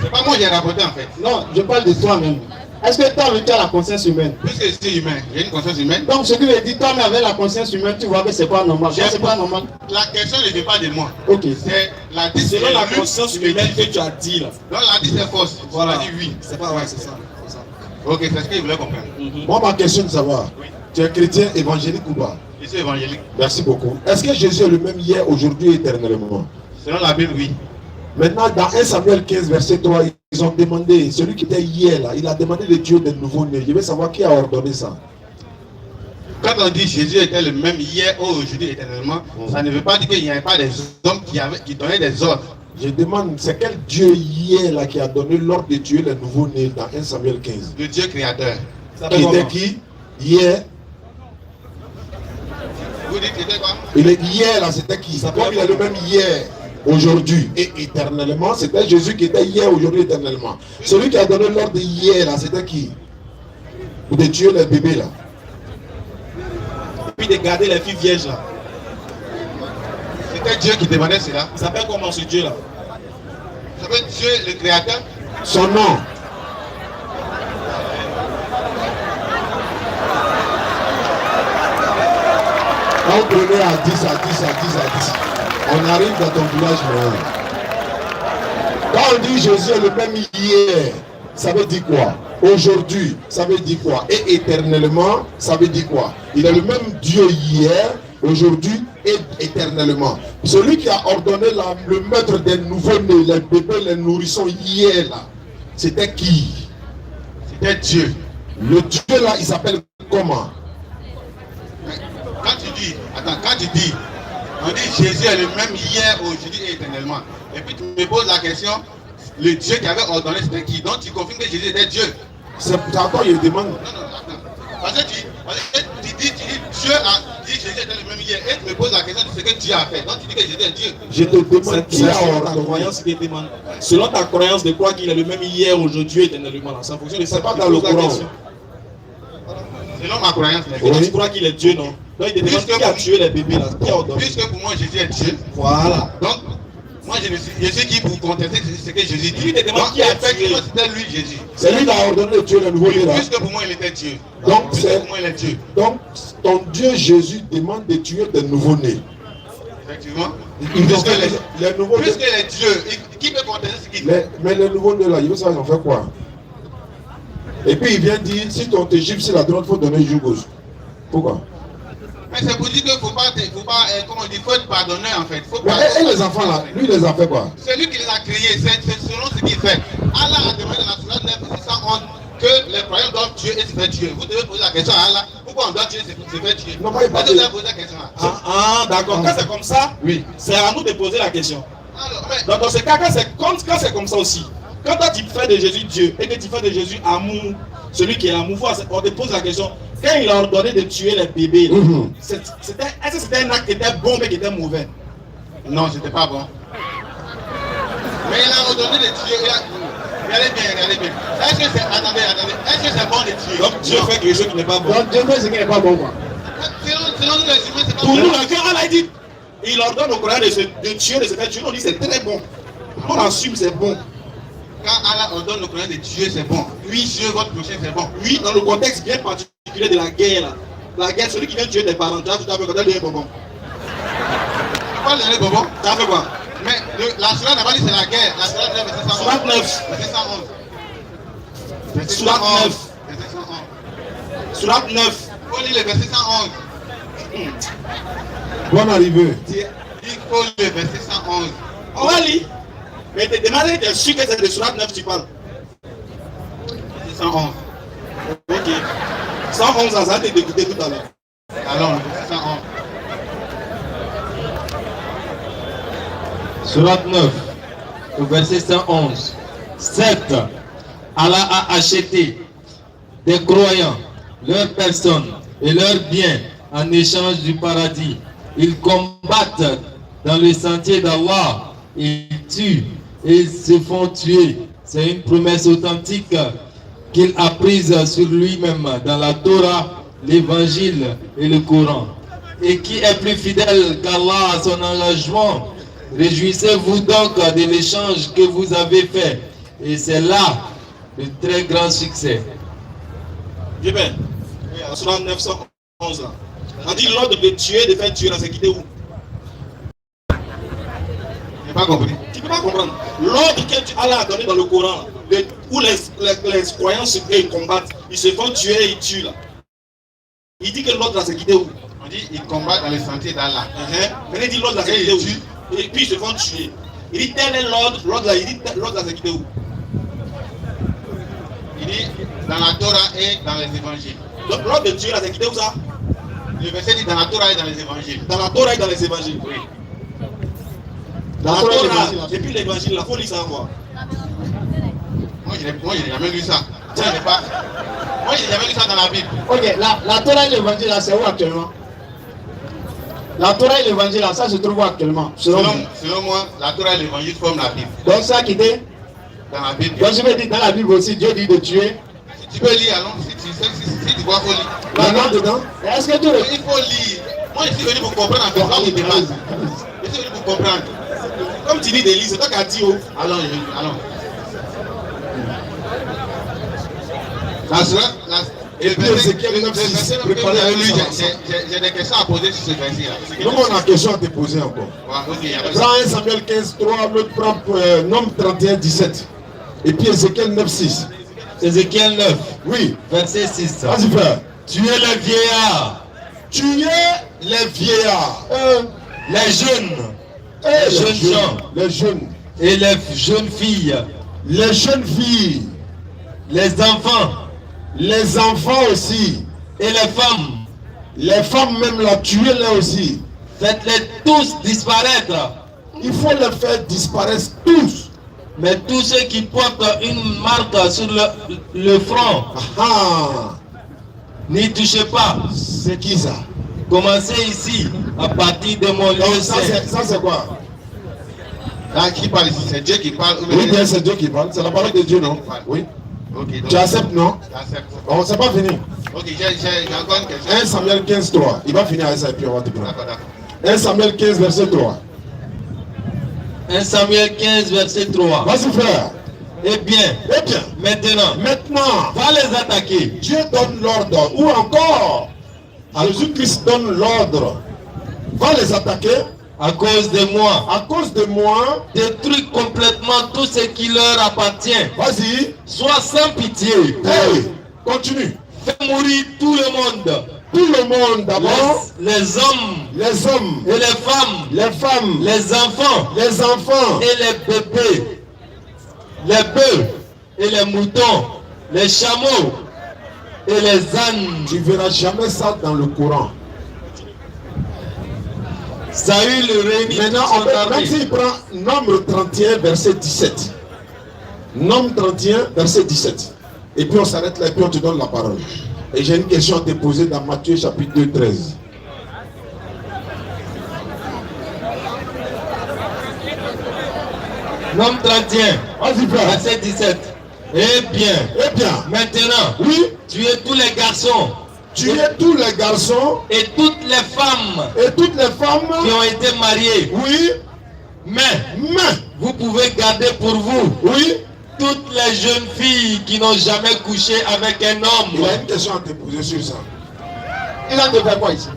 C'est pas moi qui ai rapporté en fait. Non, je parle de toi-même. Est-ce que toi-même tu as la conscience humaine? Puisque je suis humain, j'ai une conscience humaine. Donc ce qui veut dire toi-même avec la conscience humaine, tu vois que c'est pas normal. C'est pas normal. La question ne vient pas de moi. Ok. C'est la dit Selon la conscience humaine que tu as dit là. Non, la dit c'est fausse. Voilà. On a dit oui. C'est pas vrai, c'est ça. C'est ça. Ok, c'est ce qu'il voulait comprendre. Moi, ma question est de savoir, Oui. tu es chrétien évangélique ou pas? Je suis évangélique. Merci beaucoup. Est-ce que Jésus est le même hier, aujourd'hui et éternellement? Selon la Bible, oui. Maintenant, dans 1 Samuel 15, verset 3, ils ont demandé, celui qui était hier là, il a demandé de tuer des nouveaux-nés. Je veux savoir qui a ordonné ça. Quand on dit Jésus était le même hier, aujourd'hui, éternellement, ça ne veut pas dire qu'il n'y avait pas des hommes qui donnaient des ordres. Je demande, c'est quel Dieu hier là qui a donné l'ordre de tuer les nouveaux-nés dans 1 Samuel 15? Le Dieu créateur. Qui était qui? Hier. Vous dites c'était quoi? Il est hier là, c'était qui? Comme il est le même hier, aujourd'hui et éternellement, c'était Jésus qui était hier, aujourd'hui, éternellement. Celui qui a donné l'ordre hier là, c'était qui? Pour de tuer les bébés là. Et puis de garder les filles vierges là. C'était Dieu qui demandait cela. Il s'appelle comment ce Dieu là? Ça veut Dieu le créateur. Son nom. Quand on prenait à 10, à 10, à 10, à 10, on arrive dans ton village moyen. Quand on dit Jésus est le même hier, ça veut dire quoi? Aujourd'hui, ça veut dire quoi? Et éternellement, ça veut dire quoi? Il est le même Dieu hier, aujourd'hui et éternellement. Celui qui a ordonné le maître des nouveaux-nés, les bébés, les nourrissons hier là, c'était qui? C'était Dieu. Le Dieu là, il s'appelle comment? Quand tu dis, on dit Jésus est le même hier, aujourd'hui et éternellement. Et puis tu me poses la question, le Dieu qui avait ordonné c'était qui? Donc tu confirmes que Jésus était Dieu. C'est pourquoi il demande. Non, attends. Parce que tu dis Dieu a dit Jésus était le même hier. Et tu me poses la question de ce que Dieu a fait. Donc tu dis que Jésus est Dieu. Je te demande qui a Selon ta ordonné. croyance qui demande. Selon ta croyance de croire qu'il est le même hier, aujourd'hui et éternellement. C'est en fonction de ça. C'est pas que dans tu le poses la Coran. question. Selon ma croyance. Et tu crois qu'il est Dieu, non? Donc il te demande qui a tué les bébés là. Qui a ordonné? Puisque pour moi Jésus est Dieu. Voilà. Donc, moi je suis qui pour contester ce que Jésus dit. Lui, il te demande Donc qui a effectivement tué. c'était lui Jésus. C'est lui qui a ordonné de tuer le nouveau-né là. Puisque pour moi il était Dieu. Donc, Puisque c'est- pour moi il est Dieu. Donc, ton Dieu Jésus demande de tuer des nouveaux-nés. Effectivement. Ils Puisque ont fait les nouveaux-nés. puisque il est Dieu, qui peut contester ce qu'il fait? Mais les nouveaux-nés là, il veut savoir ils ont fait quoi? Et puis il vient dire, si ton Égypte, c'est la droite, il faut donner joue gauche. Pourquoi? Mais c'est pour dire qu'il ne faut pas, comment on dit, faut être pardonné en fait. Faut Mais pas- et les enfants là, lui il les a fait quoi? C'est lui qui les a créés, c'est selon ce qu'il fait. Allah a demandé dans la Sourate 9, 611 que les croyants doivent tuer et se faire tuer. Vous devez poser la question à Allah, pourquoi on doit tuer et se faire tuer? Non, moi, il parle Vous de- devez poser la question à Allah. Ah, d'accord. Quand c'est comme ça, Oui. c'est à nous de poser la question. Alors, mais, Donc dans ce cas, quand c'est comme ça aussi, quand toi tu fais de Jésus Dieu et que tu fais de Jésus amour, celui qui est amour, on te pose la question, quand il a ordonné de tuer les bébés, là, Mhm. est-ce que c'était un acte qui était bon mais qui était mauvais? non, c'était pas bon. Mais il a ordonné de tuer. Regardez bien. Est-ce que c'est, attendez, est-ce que c'est bon de tuer? Donc Dieu fait quelque chose qui n'est pas bon. Donc Dieu fait ce qui n'est pas bon quoi. Selon nous les humains, c'est pas Pour bon. nous, là, quand Allah dit, il ordonne au Coran de tuer, de se faire tuer, on dit c'est très bon. On assume c'est bon. Quand Allah ordonne le Coran de tuer, c'est bon. Oui, tuer votre prochain, c'est bon. Oui, dans le contexte bien particulier de la guerre, là. La guerre, celui qui vient tuer des parents, tu as fait quand tu as bonbon. Pas le bonbon. Tu as fait quoi? Mais la Sourate n'a pas dit c'est la guerre. La Sourate 9, verset 111. 39. Verset 111. Surat 9. Verset 111. Surat 9. Il faut lire le verset 111. Bonne arrivée. Il faut le verset 111. On va lire. Mais t'es demandé, t'es sûr que c'est de Surat 9 tu parles. Verset 111. Ok. 111 ans, ça a été d'écouter tout à l'heure. Alors, le verset 111. Surat 9, au verset 111. 7. Allah a acheté des croyants, leurs personnes et leurs biens en échange du paradis. Ils combattent dans le sentier d'Allah, ils tuent et ils se font tuer. C'est une promesse authentique qu'il a prise sur lui-même dans la Torah, l'Évangile et le Coran. Et qui est plus fidèle qu'Allah à son engagement? Réjouissez-vous donc de l'échange que vous avez fait. Et c'est là le très grand succès. J'ai bien. En Surat 911 là. On dit l'ordre de tuer, de faire tuer, là, c'est quitté où? Je n'ai pas compris. Tu ne peux pas comprendre. L'ordre que Allah a donné dans le Coran, où les croyants ils combattent, ils se font tuer et ils tuent là. Il dit que l'ordre là c'est quitté où? On dit ils combattent dans le sentier d'Allah. Mais il dit l'ordre là c'est quitté où? Et puis ils se font tuer. Il dit tel est l'ordre, l'ordre là, il dit l'ordre là c'est quitté où? Il dit dans la Torah et dans les évangiles. Donc l'ordre de tuer là c'est quitté où ça? Le verset dit dans la Torah et dans les évangiles. Dans la Torah et dans les évangiles. Oui. Dans la Torah et puis l'évangile, la faut lire ça moi. Moi je n'ai jamais lu ça. Moi je n'ai jamais lu ça dans la Bible. Ok, la Torah et l'évangile, là, c'est où actuellement? La Torah et l'évangile, là, ça se trouve où actuellement? Selon moi, la Torah et l'évangile forment la Bible. Donc ça qui dit? Dans la Bible. Donc je vais dire dans la Bible aussi, Dieu dit de tuer. Tu peux lire, alors si tu vois, il faut lire. Là-dedans, dedans. Est-ce que tu veux? Il faut lire. Moi je suis venu pour comprendre en fait ça, on demande. Je suis venu pour comprendre. Comme tu dis des livres, c'est toi qui as dit où? Allons. La surat, Et puis Ézéchiel 9:6, préparez à lui. j'ai des questions à poser sur ce verset-là. Nous, on a une question à te poser encore. Ouais, ok, y a pas de Prends 1 Samuel 15:3, l'autre prend Nombre 31:17. Et puis Ézéchiel 9:6. Ézéchiel 9, Oui, verset 6. vas-y frère. Tuez les vieillards, Tuez les vieillards, les jeunes, et les jeunes gens, les jeunes, et les jeunes filles, les jeunes filles, les enfants aussi, et les femmes même là, tuez-les aussi. faites-les tous disparaître. Il faut les faire disparaître tous. Mais tous ceux qui portent une marque sur le front, Ah, n'y touchez pas. c'est qui ça? Commencez ici, à partir de mon lieu Donc saint. ça c'est quoi? Là, qui parle ici? C'est Dieu qui parle ou Oui, bien c'est Dieu qui parle. C'est la parole de Dieu, non? Oui. Ok, donc. Tu acceptes, non? J'accepte. Bon, c'est pas fini. Ok, j'ai encore une question. 1 Samuel 15:3. Il va finir avec ça et puis on va te prendre. D'accord. 1 Samuel 15, verset 3. 1 Samuel 15, verset 3. Vas-y frère. Eh bien, maintenant, va les attaquer. Dieu donne l'ordre. Ou encore, Jésus-Christ donne l'ordre. Va les attaquer. À cause de moi, À cause de moi, détruis complètement tout ce qui leur appartient. vas-y. Sois sans pitié. Hey, continue. Fais mourir tout le monde. Tout le monde d'abord. Les hommes Les hommes, et les femmes, les enfants et et les bébés, les bœufs et les moutons, les chameaux et les ânes. Tu verras jamais ça dans le Coran. Saül réunit Maintenant, tout son même armée. s'il prend Nombre 31, verset 17. Nombre 31, verset 17. Et puis on s'arrête là et puis on te donne la parole. Et j'ai une question à te poser dans Matthieu chapitre 2, 13. Nombre 31, Vas-y, frère. verset 17. Eh bien, maintenant, Oui, tuez tous les garçons tuez tous les garçons et toutes les femmes et toutes les femmes. qui ont été mariées. Oui, Mais mais, vous pouvez garder pour vous oui. toutes les jeunes filles qui n'ont jamais couché avec un homme. Il a une question à te poser sur ça. Il a de faire quoi ici?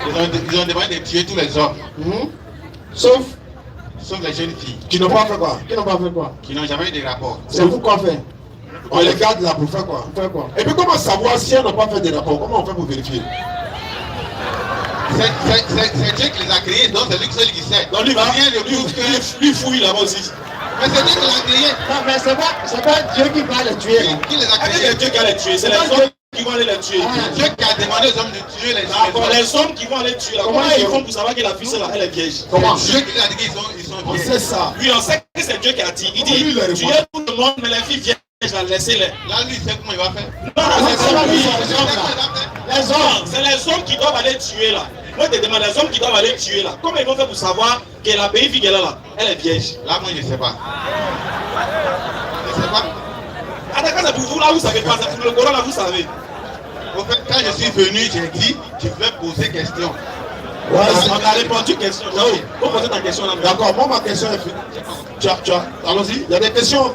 Ils ont demandé de tuer tous les hommes, Sauf sauf les jeunes filles, Qui n'ont pas fait quoi? qui n'ont pas fait quoi? qui n'ont jamais eu de rapport. C'est vous quoi faire? On les garde là pour faire quoi? Faire quoi? Et puis comment savoir si on n'a pas fait des rapports? Comment on fait pour vérifier? C'est Dieu qui les a créés, donc c'est lui seul qui sait. Donc lui, Rien de plus que... lui fouille là-bas aussi. Mais c'est Dieu qui les a créés. Non, mais c'est pas Dieu qui va les tuer. Qui les a C'est créés? Dieu qui va les tuer, c'est les hommes qui vont aller les tuer. C'est Dieu qui a demandé aux hommes de tuer les D'accord, gens. les hommes qui vont aller tuer là, comment ils font pour savoir que la fille là, elle est vierge? Comment? C'est Dieu qui les a dit qu'ils sont On vierges. sait ça. Oui, on sait que c'est Dieu qui a dit. Il Comment lui, il dit, répond? tuez tout le monde, mais les filles vierges, laissez-les. Là, lui, il sait comment il va faire. Non, c'est pas lui. Les hommes. C'est les hommes qui doivent aller tuer là. Moi, je te demande, les hommes qui doivent aller tuer là. Comment ils vont faire pour savoir que la pays fille qu'elle a là, elle est vierge? Là, moi, je ne sais pas. Je ne sais pas. Ah d'accord, c'est pour vous là, vous savez pas, c'est pour le Coran là, vous savez. En fait, quand je suis venu, j'ai dit, tu veux poser question. Ouais, On a répondu question. Jao, faut poser ta question là. d'accord, moi ma question est finie. Allons-y. Il y a des questions,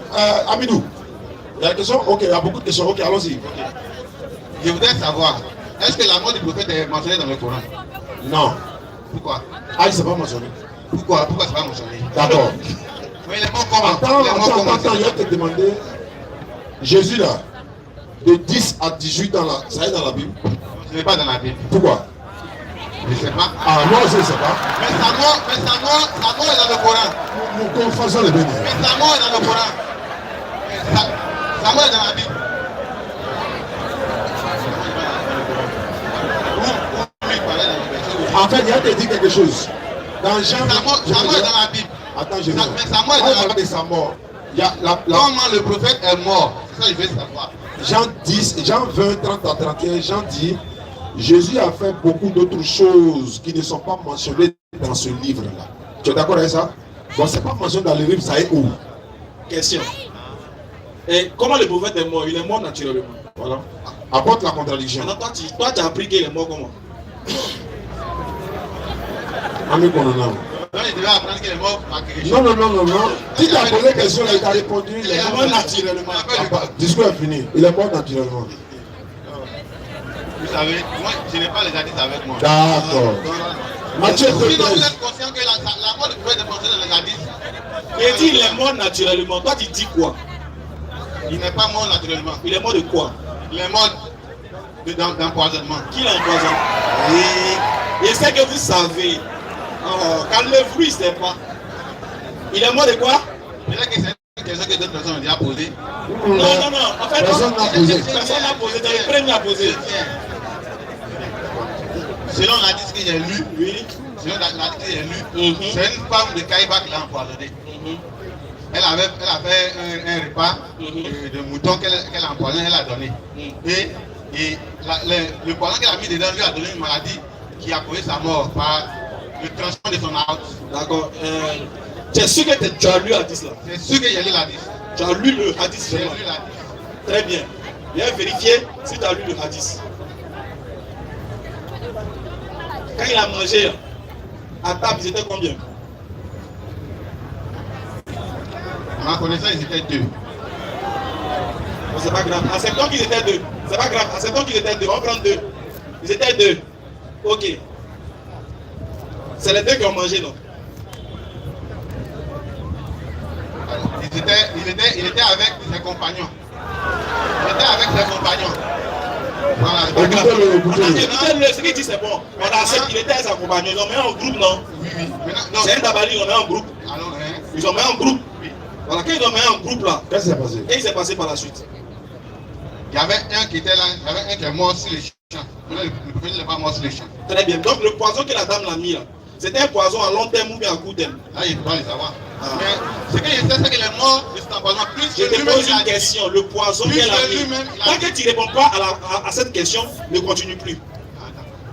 Amidou. Il y a des questions? Ok, il y a beaucoup de questions. Ok, allons-y. Je voudrais savoir, est-ce que la mort du prophète est mentionnée dans le Coran? Non. Pourquoi? Ah, il ne s'est pas mentionné. Pourquoi c'est pas mentionné? D'accord. Mais les morts comment? Attends, je vais te demander. Jésus là, de 10 à 18 ans là, ça est dans la Bible? Ce n'est pas dans la Bible. Pourquoi? Je ne sais pas. Ah, moi aussi, je ne sais pas. Mais sa mort est dans le Coran. Nous confessons les bénis. Mais sa mort est dans le Coran. Sa mort est dans la Bible. En fait, il a te dit quelque chose. Dans Jean. Sa mort est dans la Bible. Attends, je vais. Mais sa mort est dans la Bible. Sa mort. Il y a Comment le prophète est mort? C'est ça que je veux savoir. Jean 20, 30 à 31, Jean dit, Jésus a fait beaucoup d'autres choses qui ne sont pas mentionnées dans ce livre-là. Tu es d'accord avec ça? Bon, c'est pas mentionné dans le livre, ça est où? Question. Et comment le prophète est mort? Il est mort naturellement. Voilà. Apporte la contradiction. Maintenant, toi, tu as appris qu'il est mort comment? Ami Kononam. Donc il devait apprendre qu'il est mort par quelque chose. Non. Si tu as posé la question, il t'a répondu. Il est mort naturellement. Discours est fini. Il est mort naturellement. Vous savez, moi, je n'ai pas les hadiths avec moi. D'accord. Matthieu Sinon, vous 13. êtes conscient que la mort du prophète est mentionnée dans les hadiths? Il dit il est mort naturellement. Toi, tu dis quoi? Il n'est pas mort naturellement. Il est mort de quoi? Il est mort d'empoisonnement. Qui l'a empoisonné? Et c'est que vous savez. Oh, calmez-vous, il ne sait pas. Il est mort de quoi? Peut-être que c'est une question que d'autres personnes ont déjà posée. Non. En fait, Personne n'a posé. Personne n'a posé. C'est le premier à poser. Selon l'hadith que j'ai lu, Oui. selon l'hadith que j'ai lu, c'est une femme de Kaïba qui l'a empoisonné. Elle avait fait un repas de mouton qu'elle a empoisonné, elle a donné. Et le poison qu'elle a mis dedans lui a donné une maladie qui a causé sa mort par le transport de son out. D'accord. Tu es sûr que tu as lu hadith là? C'est sûr que j'ai lu l'hadith. Tu as lu le hadith J'ai seulement? lu l'hadith. Très bien. Viens vérifier si tu as lu le hadith. Quand il a mangé, à table, ils étaient combien? À ma connaissance, ils étaient deux. Bon, c'est pas grave. Acceptons qu'ils étaient deux. C'est pas grave. Acceptons qu'ils étaient deux. On prend deux. Ils étaient deux. Ok. C'est les deux qui ont mangé, non? Il était avec ses compagnons. Il était avec ses compagnons. Voilà. Écoutez-le. Ce qu'il dit, c'est bon. On accepte qu'il était avec sa compagnon. Ils ont mis en groupe, non? Oui. C'est un tabali, ils ont mis en groupe. Alors, Ils ont mis en groupe. oui. Voilà, quand ils ont mis en groupe là, Qu'est-ce qui s'est passé? qu'est-ce qui s'est passé par la suite? Il y avait un qui était là, il y avait un qui est mort sur les champs. Le prophète n'est pas mort sur les champs. Très bien. Donc le poison que la dame l'a mis là, c'était un poison à long terme ou bien à court terme? Là, il doit le savoir. Mais ce que je sais, c'est qu'il est mort de cet empoisonnement. Plus Je que te lui-même, pose il a une dit. question. Le poison Plus qu'elle a que mis. lui-même, il a Tant dit. que tu ne réponds pas à cette question, ne continue plus.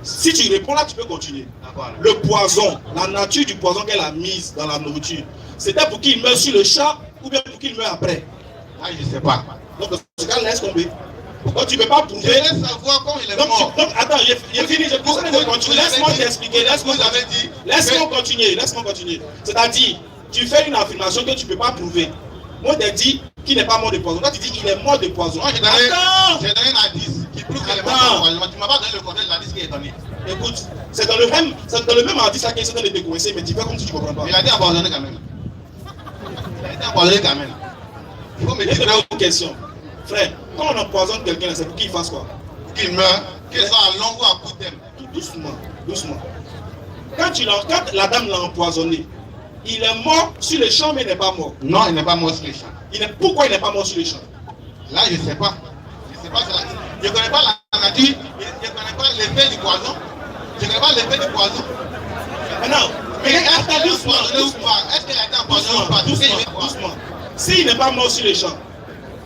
Si tu réponds là, tu peux continuer. D'accord. Le poison, la nature du poison qu'elle a mise dans la nourriture, c'était pour qu'il meure sur le champ ou bien pour qu'il meure après? Là, je ne sais pas. Donc, dans ce cas, laisse tomber. Donc, tu ne peux pas Je prouver. vais savoir quand il est Donc, mort. attends, j'ai fini. Je pourrais continuer. Laisse-moi t'expliquer. Vous avez dit. Laisse-moi continuer. C'est-à-dire, tu fais une affirmation que tu ne peux pas prouver. Moi, je te dis qu'il n'est pas mort de poison. Toi, tu dis qu'il est mort de poison. Moi, j'ai donné un indice qui prouve qu'il est mort de poison. Tu ne m'as pas donné le contexte de l'indice qui est donné. Écoute, c'est dans le même indice là qu'il essaie de le décoincer, mais tu fais comme si tu ne comprends pas. Il a été abandonné quand même. Il a été abandonné quand même. Il faut me Je te dire. pose une question. Frère, quand on empoisonne quelqu'un, c'est pour qu'il fasse quoi? Qu'il meurt, qu'il soit à long ou à court terme. Tout doucement, doucement. Quand la dame l'a empoisonné, il est mort sur le champ, mais il n'est pas mort. Non, il n'est pas mort sur le champ. Pourquoi il n'est pas mort sur le champ? Là, je ne sais pas. Je ne connais pas la nature, je ne connais pas l'effet du poison. Je ne connais pas l'effet du poison. Maintenant, mais est-ce qu'elle est empoisonnée ou pas? Est-ce qu'elle a été empoisonnée ou pas? Doucement. S'il n'est pas mort sur le champ,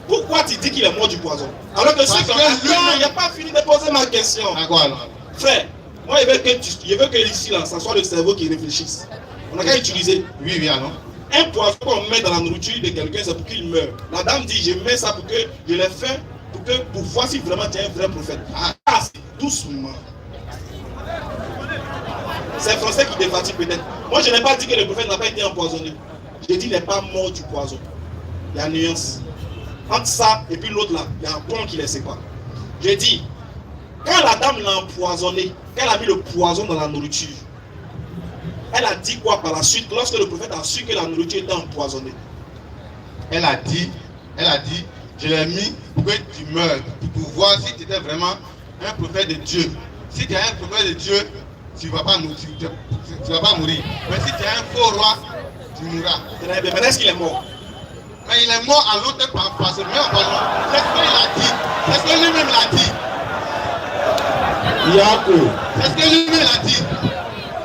pourquoi tu dis qu'il est mort du poison? Alors que ceux qui il n'a pas fini de poser ma question. D'accord alors. Frère, moi je veux que ici, là, ça soit le cerveau qui réfléchisse. On a qu'à utiliser. Oui, alors. Un poison qu'on met dans la nourriture de quelqu'un, c'est pour qu'il meure. La dame dit, je mets ça pour que je l'ai fait, pour voir si vraiment tu es un vrai prophète. Ah, c'est doucement. C'est français qui défatigue peut-être. Moi, je n'ai pas dit que le prophète n'a pas été empoisonné. Je dis qu'il n'est pas mort du poison. Il y a une nuance. Entre ça et puis l'autre là, il y a un pont qui les sépare. Je dis, quand la dame l'a empoisonné, quand elle a mis le poison dans la nourriture, elle a dit quoi par la suite lorsque le prophète a su que la nourriture était empoisonnée? Elle a dit, je l'ai mis pour que tu meurs, pour voir si tu étais vraiment un prophète de Dieu. Si tu es un prophète de Dieu, tu ne vas pas mourir. Mais si tu es un faux roi, tu mourras. Mais est-ce qu'il est mort? Mais il est mort à long terme par ce même empoisonnement. C'est ce qu'il a dit. C'est ce que lui-même l'a dit. C'est ce que lui-même l'a dit.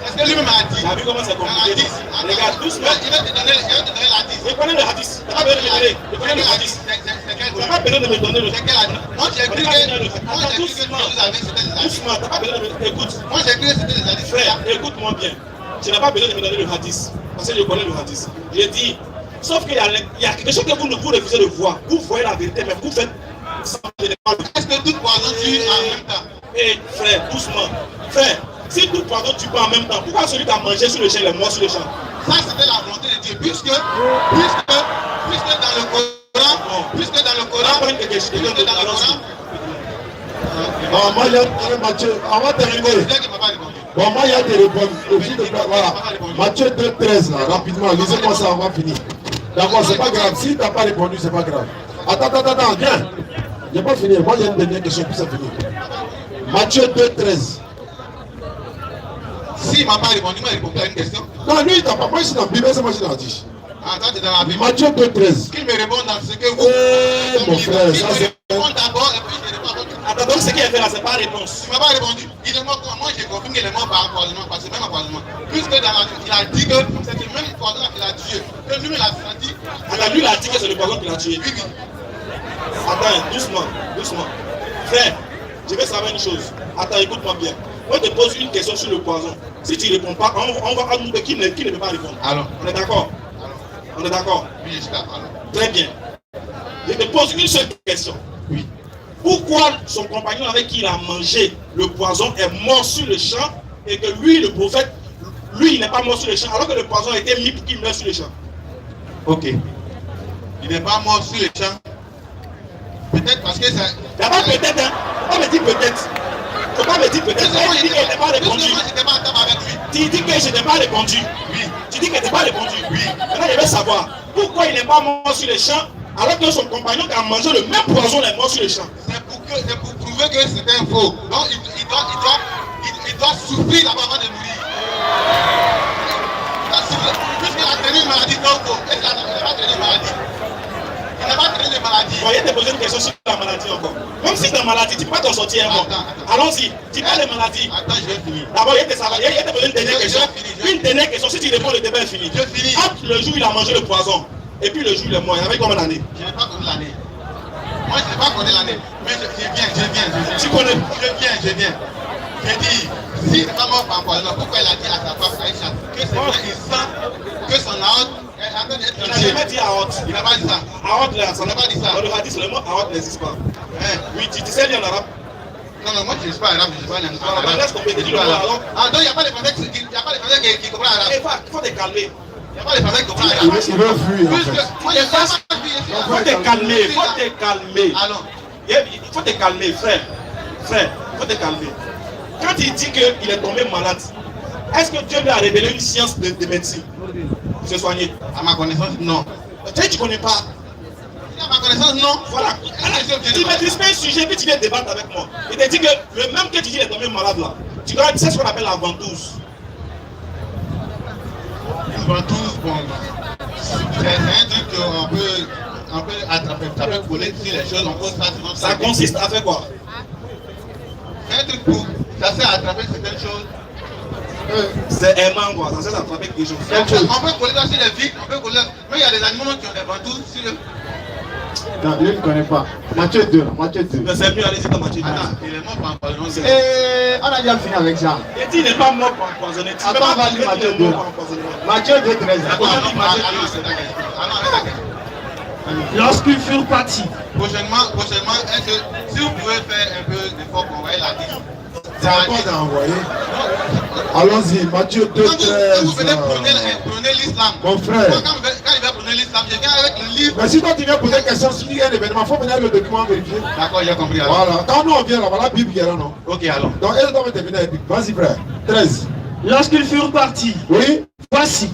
C'est ce que lui-même a dit. Tu as vu comment c'est compliqué? Regarde, doucement. Il va te donner l'hadith. Je connais le hadith. Tu n'as pas besoin de me donner. Je connais le hadith. Tu n'as pas besoin de me donner le hadith. Moi j'ai écrit que vous avez c'était des hadiths. Doucement, tu n'as pas besoin de me donner. Écoute. Moi j'ai écrit que c'était des hadiths. Frère, écoute-moi bien. Tu n'as pas besoin de me donner le hadith. Parce que je connais le hadith. J'ai dit, sauf qu'il y a quelque chose que vous refusez de voir. Vous voyez la vérité, mais vous faites ça. Est-ce que tout poison tue en même temps? Eh frère, doucement. Frère, si tout poison tue pas en même temps, pourquoi celui qui a mangé sur le champ, il est mort sur le champ? Ça c'était la volonté de Dieu. Puisque dans le Coran, Bon, moi, il y a Matthieu. Avant de terminer. Bon, moi, il y a des réponses. Voilà. Matthieu 2,13, là, rapidement. Lisez-moi ça, on va finir. D'accord, c'est pas grave. Si tu n'as pas répondu, c'est pas grave. Attends, viens. Je n'ai pas fini. Moi, il y a une dernière question, puis c'est fini. Matthieu 2,13. Si il ne m'a pas répondu, il m'a répondu à une question. Non, lui, il t'a pas. Moi, je suis dans la Bible, c'est moi, je suis dans la tige. Attends, tu es dans la Bible. Matthieu 2,13. Qu'il me réponde dans ce que vous. Mon frère, ça c'est. D'abord, et puis je réponds. Attends, donc ce qu'il a fait là, c'est pas réponse. Tu ne m'as pas répondu. Il est mort comment? Moi, j'ai compris qu'il est mort par empoisonnement, parce que c'est même empoisonnement. Puisque dans la il a dit que c'est le même poison qu'il a tué. Que lui, il a senti. Attends, lui, il a dit que c'est le poison qu'il a tué. Oui. Attends, doucement. Frère, je vais savoir une chose. Attends, écoute-moi bien. Moi, je te pose une question sur le poison. Si tu ne réponds pas, on va nous qui ne peut pas répondre. Alors, on est d'accord? On est d'accord? Oui, j'espère. Très bien. Je te pose une seule question. Oui. Pourquoi son compagnon avec qui il a mangé le poison est mort sur le champ et que lui, le prophète, lui, il n'est pas mort sur le champ alors que le poison a été mis pour qu'il meure sur le champ? Ok. Il n'est pas mort sur le champ. Peut-être parce que ça. Il n'y a pas peut-être, hein. Faut pas me dire peut-être. Faut pas me dire peut-être. Tu dis que je n'ai pas répondu. Tu dis que je n'ai pas répondu. Oui. Tu dis que je n'ai pas répondu. Oui. Maintenant, je veux savoir pourquoi il n'est pas mort sur le champ alors que son compagnon qui a mangé le même poison est mort sur le champ. C'est pour prouver que c'est un faux. Donc il doit souffrir avant de mourir. Il doit souffrir. Puisqu'il a tenu une maladie non faux. Il n'a pas tenu une maladie. Il n'a pas tenu une maladie. Bon, il te poser une question sur la maladie encore. Même si tu es maladie, tu peux pas t'en sortir un mot. Allons-y. Tu parles de maladie. Attends, je vais finir. D'abord, il te poser une dernière question. Une dernière question. Si tu réponds, le débat est fini. Je finis. Entre le jour où il a mangé le poison et puis le jour où il est mort, il y avait combien d'années? Je n'ai pas connu l'année. Moi, je n'ai pas connu l'année. Mais je viens. Tu connais? Je viens. J'ai dit, s'il n'est pas mort par empoisonnement, pourquoi il a dit à sa femme Aïcha que c'est vrai, il sent que son aorte est en train d'être. Il n'a jamais dit aorte. Il n'a pas dit ça. Aorte, là, ça n'a pas dit ça. Dans le hadith, le mot aorte n'existe pas. Oui, tu sais lire en arabe? Non, moi je ne sais pas arabe, je ne sais pas en arabe. Laisse tomber, dis le mot alors. Ah, donc il n'y a pas de français qui comprennent arabe. Il faut te calmer. Il n'y a pas de français qui comprennent arabe. Il veut fuir. Il faut te calmer. Alors, il faut te calmer, frère. Il faut te calmer. Quand il dit qu'il est tombé malade, est-ce que Dieu lui a révélé une science de médecine pour se soigner? À ma connaissance, non. Tu ne connais pas. Il ma connaissance, non. Voilà. Tu maîtrises pas un sujet, puis tu viens débattre avec moi. Il te dit que le même que tu dis est tombé malade là. Tu dois, c'est ce qu'on appelle la ventouse. Une ventouse, bon, c'est un truc qu'on peut attraper, ça peut coller sur les choses, on peut facilement. Ça consiste à faire quoi? C'est un truc pour, ça sert à attraper certaines choses. C'est aimant quoi, ça sert à attraper quelque chose. On peut coller ça sur les vitres, on peut coller. Mais il y a des animaux qui ont des ventouses sur le. Non, je ne connais pas. Matthieu 2, Matthieu 2. Mais c'est mieux, allez-y dans Matthieu 2. Attends, il est mort par empoisonnement. Et on a déjà fini avec ça. Et tu n'es pas mort par empoisonné. Attends, on va lire Matthieu 2. Matthieu 2, 13. Lorsqu'ils furent partis. Prochainement, est-ce que si vous pouvez faire un peu d'effort pour envoyer la liste. C'est encore d'envoyer. Allons-y, Matthieu 2, 13. Vous venez prenez l'islam. Mon frère. Quand il va prendre l'islam, je viens avec le livre. Mais si toi tu viens poser une question sur un événement, il faut venir avec le document vérifier. D'accord, j'ai compris. Alors. Voilà. Quand nous on vient là, voilà la Bible qui est là, non? Ok, alors. Donc elle doit venir avec la Bible. Vas-y, frère. 13. Lorsqu'ils furent partis, Oui. voici,